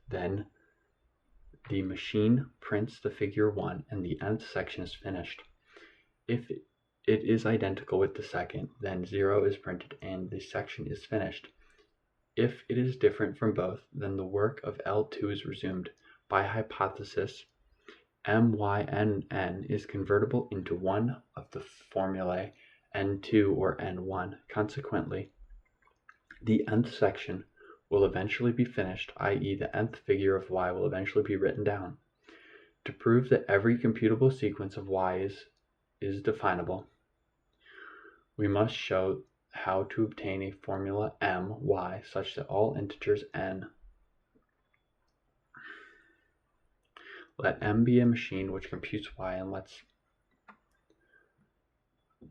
Then the machine prints the figure 1 and the nth section is finished. If it is identical with the second, then 0 is printed and the section is finished. If it is different from both, then the work of L2 is resumed. By hypothesis, mynn is convertible into one of the formulae n2 or n1. Consequently, the nth section will eventually be finished, i.e. the nth figure of y will eventually be written down. To prove that every computable sequence of y is definable, we must show how to obtain a formula my such that all integers n. Let M be a machine which computes y, and lets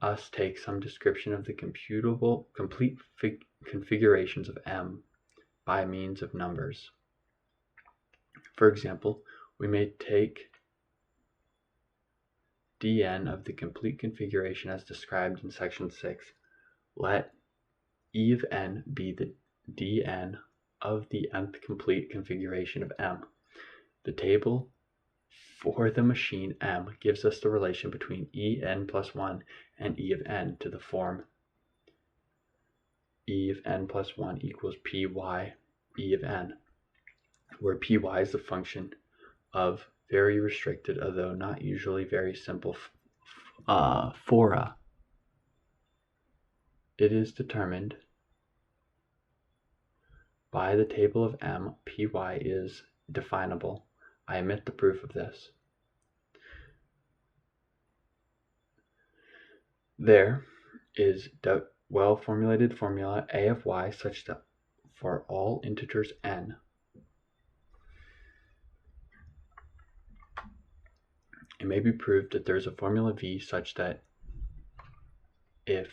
us take some description of the complete configurations of M by means of numbers. For example, we may take dn of the complete configuration as described in section 6. Let E of n be the dn of the nth complete configuration of M. The table for the machine M gives us the relation between En plus 1 and E of n to the form E of n plus 1 equals Py E of n, where Py is the function of very restricted, although not usually very simple fora. It is determined by the table of M. Py is definable. I omit the proof of this. There is the well-formulated formula A of y such that for all integers n, it may be proved that there is a formula V such that if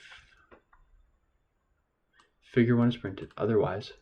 figure 1 is printed, otherwise